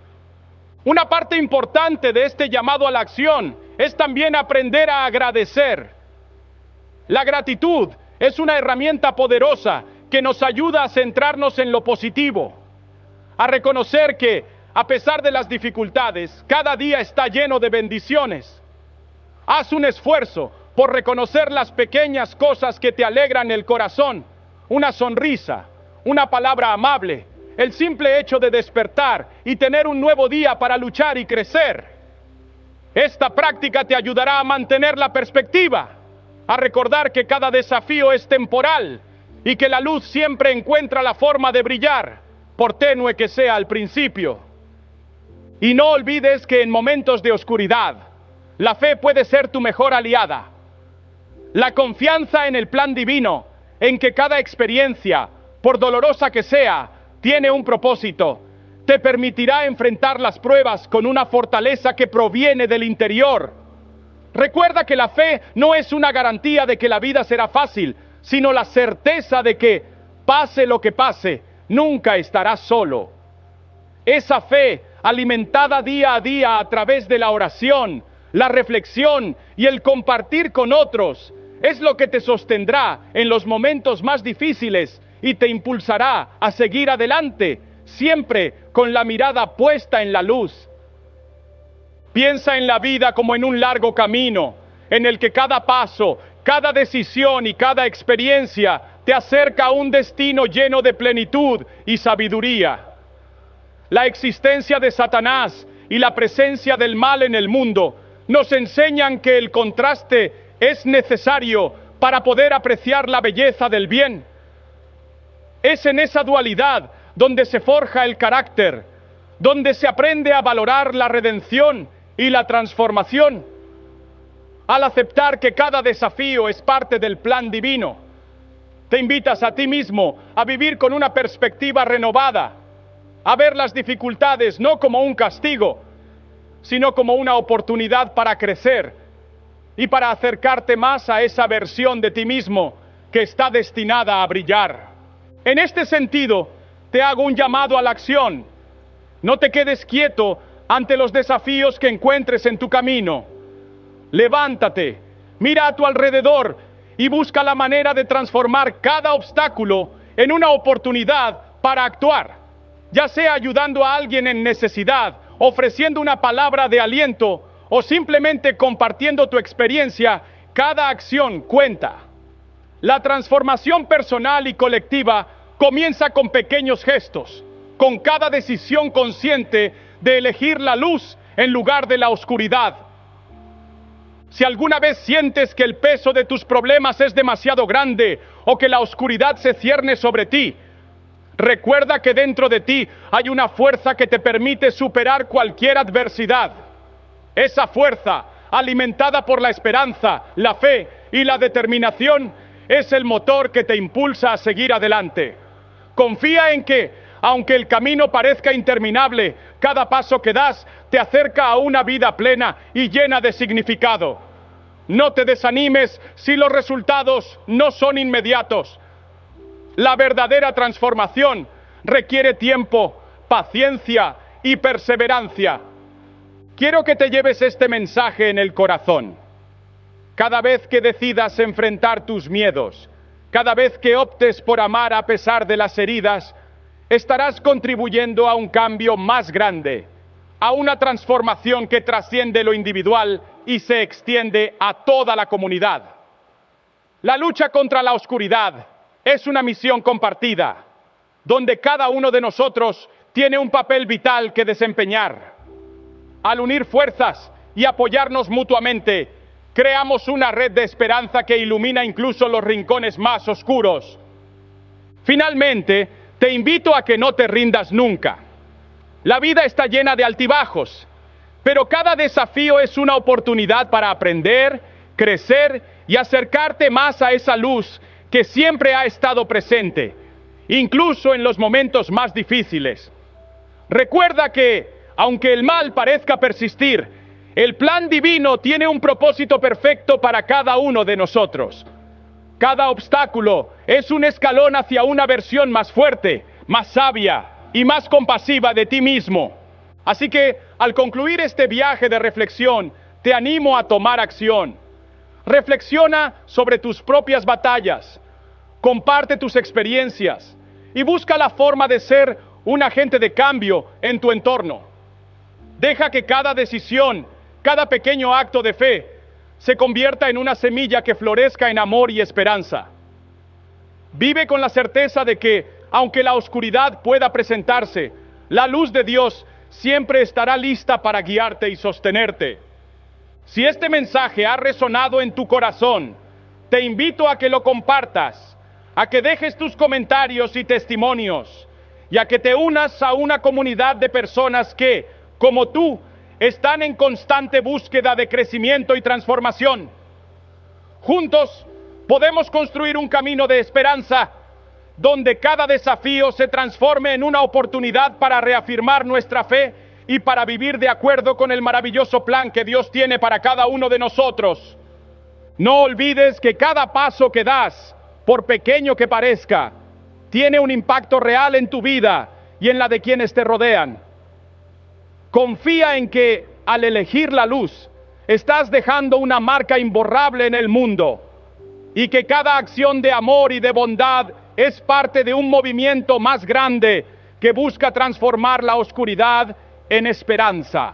Una parte importante de este llamado a la acción es también aprender a agradecer. La gratitud es una herramienta poderosa que nos ayuda a centrarnos en lo positivo, a reconocer que, a pesar de las dificultades, cada día está lleno de bendiciones. Haz un esfuerzo por reconocer las pequeñas cosas que te alegran el corazón, una sonrisa, una palabra amable, el simple hecho de despertar y tener un nuevo día para luchar y crecer. Esta práctica te ayudará a mantener la perspectiva, a recordar que cada desafío es temporal y que la luz siempre encuentra la forma de brillar, por tenue que sea al principio. Y no olvides que en momentos de oscuridad, la fe puede ser tu mejor aliada. La confianza en el plan divino, en que cada experiencia, por dolorosa que sea, tiene un propósito, te permitirá enfrentar las pruebas con una fortaleza que proviene del interior. Recuerda que la fe no es una garantía de que la vida será fácil, sino la certeza de que, pase lo que pase, nunca estarás solo. Esa fe, alimentada día a día a través de la oración, la reflexión y el compartir con otros, es lo que te sostendrá en los momentos más difíciles y te impulsará a seguir adelante, siempre con la mirada puesta en la luz. Piensa en la vida como en un largo camino, en el que cada paso, cada decisión y cada experiencia te acerca a un destino lleno de plenitud y sabiduría. La existencia de Satanás y la presencia del mal en el mundo nos enseñan que el contraste es necesario para poder apreciar la belleza del bien. Es en esa dualidad donde se forja el carácter, donde se aprende a valorar la redención y la transformación. Al aceptar que cada desafío es parte del plan divino, te invitas a ti mismo a vivir con una perspectiva renovada, a ver las dificultades no como un castigo, sino como una oportunidad para crecer y para acercarte más a esa versión de ti mismo que está destinada a brillar. En este sentido, te hago un llamado a la acción. No te quedes quieto ante los desafíos que encuentres en tu camino. Levántate, mira a tu alrededor y busca la manera de transformar cada obstáculo en una oportunidad para actuar, ya sea ayudando a alguien en necesidad, ofreciendo una palabra de aliento o simplemente compartiendo tu experiencia. Cada acción cuenta. La transformación personal y colectiva comienza con pequeños gestos, con cada decisión consciente de elegir la luz en lugar de la oscuridad. Si alguna vez sientes que el peso de tus problemas es demasiado grande o que la oscuridad se cierne sobre ti, recuerda que dentro de ti hay una fuerza que te permite superar cualquier adversidad. Esa fuerza, alimentada por la esperanza, la fe y la determinación, es el motor que te impulsa a seguir adelante. Confía en que, aunque el camino parezca interminable, cada paso que das te acerca a una vida plena y llena de significado. No te desanimes si los resultados no son inmediatos. La verdadera transformación requiere tiempo, paciencia y perseverancia. Quiero que te lleves este mensaje en el corazón. Cada vez que decidas enfrentar tus miedos, cada vez que optes por amar a pesar de las heridas, estarás contribuyendo a un cambio más grande, a una transformación que trasciende lo individual y se extiende a toda la comunidad. La lucha contra la oscuridad es una misión compartida, donde cada uno de nosotros tiene un papel vital que desempeñar. Al unir fuerzas y apoyarnos mutuamente, creamos una red de esperanza que ilumina incluso los rincones más oscuros. Finalmente, te invito a que no te rindas nunca. La vida está llena de altibajos, pero cada desafío es una oportunidad para aprender, crecer y acercarte más a esa luz que siempre ha estado presente, incluso en los momentos más difíciles. Recuerda que, aunque el mal parezca persistir, el plan divino tiene un propósito perfecto para cada uno de nosotros. Cada obstáculo es un escalón hacia una versión más fuerte, más sabia y más compasiva de ti mismo. Así que, al concluir este viaje de reflexión, te animo a tomar acción. Reflexiona sobre tus propias batallas, comparte tus experiencias y busca la forma de ser un agente de cambio en tu entorno. Deja que cada decisión, cada pequeño acto de fe, se convierta en una semilla que florezca en amor y esperanza. Vive con la certeza de que, aunque la oscuridad pueda presentarse, la luz de Dios siempre estará lista para guiarte y sostenerte. Si este mensaje ha resonado en tu corazón, te invito a que lo compartas, a que dejes tus comentarios y testimonios, y a que te unas a una comunidad de personas que, como tú, están en constante búsqueda de crecimiento y transformación. Juntos podemos construir un camino de esperanza donde cada desafío se transforme en una oportunidad para reafirmar nuestra fe y para vivir de acuerdo con el maravilloso plan que Dios tiene para cada uno de nosotros. No olvides que cada paso que das, por pequeño que parezca, tiene un impacto real en tu vida y en la de quienes te rodean. Confía en que, al elegir la luz, estás dejando una marca imborrable en el mundo y que cada acción de amor y de bondad es parte de un movimiento más grande que busca transformar la oscuridad en esperanza.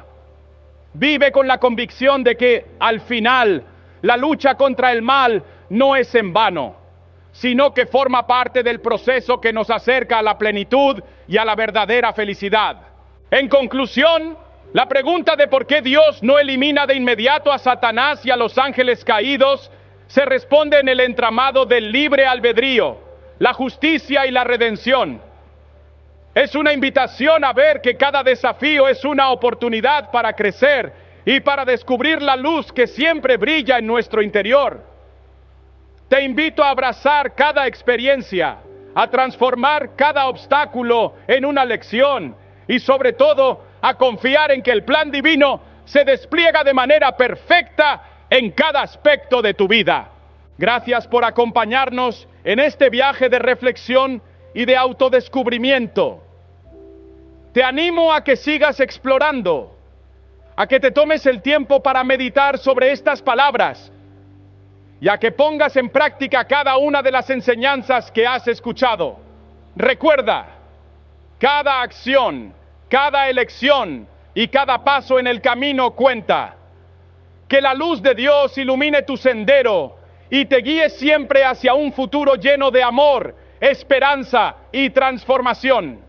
Vive con la convicción de que, al final, la lucha contra el mal no es en vano, sino que forma parte del proceso que nos acerca a la plenitud y a la verdadera felicidad. En conclusión, la pregunta de por qué Dios no elimina de inmediato a Satanás y a los ángeles caídos se responde en el entramado del libre albedrío, la justicia y la redención. Es una invitación a ver que cada desafío es una oportunidad para crecer y para descubrir la luz que siempre brilla en nuestro interior. Te invito a abrazar cada experiencia, a transformar cada obstáculo en una lección y sobre todo a confiar en que el plan divino se despliega de manera perfecta en cada aspecto de tu vida. Gracias por acompañarnos en este viaje de reflexión y de autodescubrimiento. Te animo a que sigas explorando, a que te tomes el tiempo para meditar sobre estas palabras y a que pongas en práctica cada una de las enseñanzas que has escuchado. Recuerda, cada acción, cada elección y cada paso en el camino cuenta. Que la luz de Dios ilumine tu sendero y te guíe siempre hacia un futuro lleno de amor, esperanza y transformación.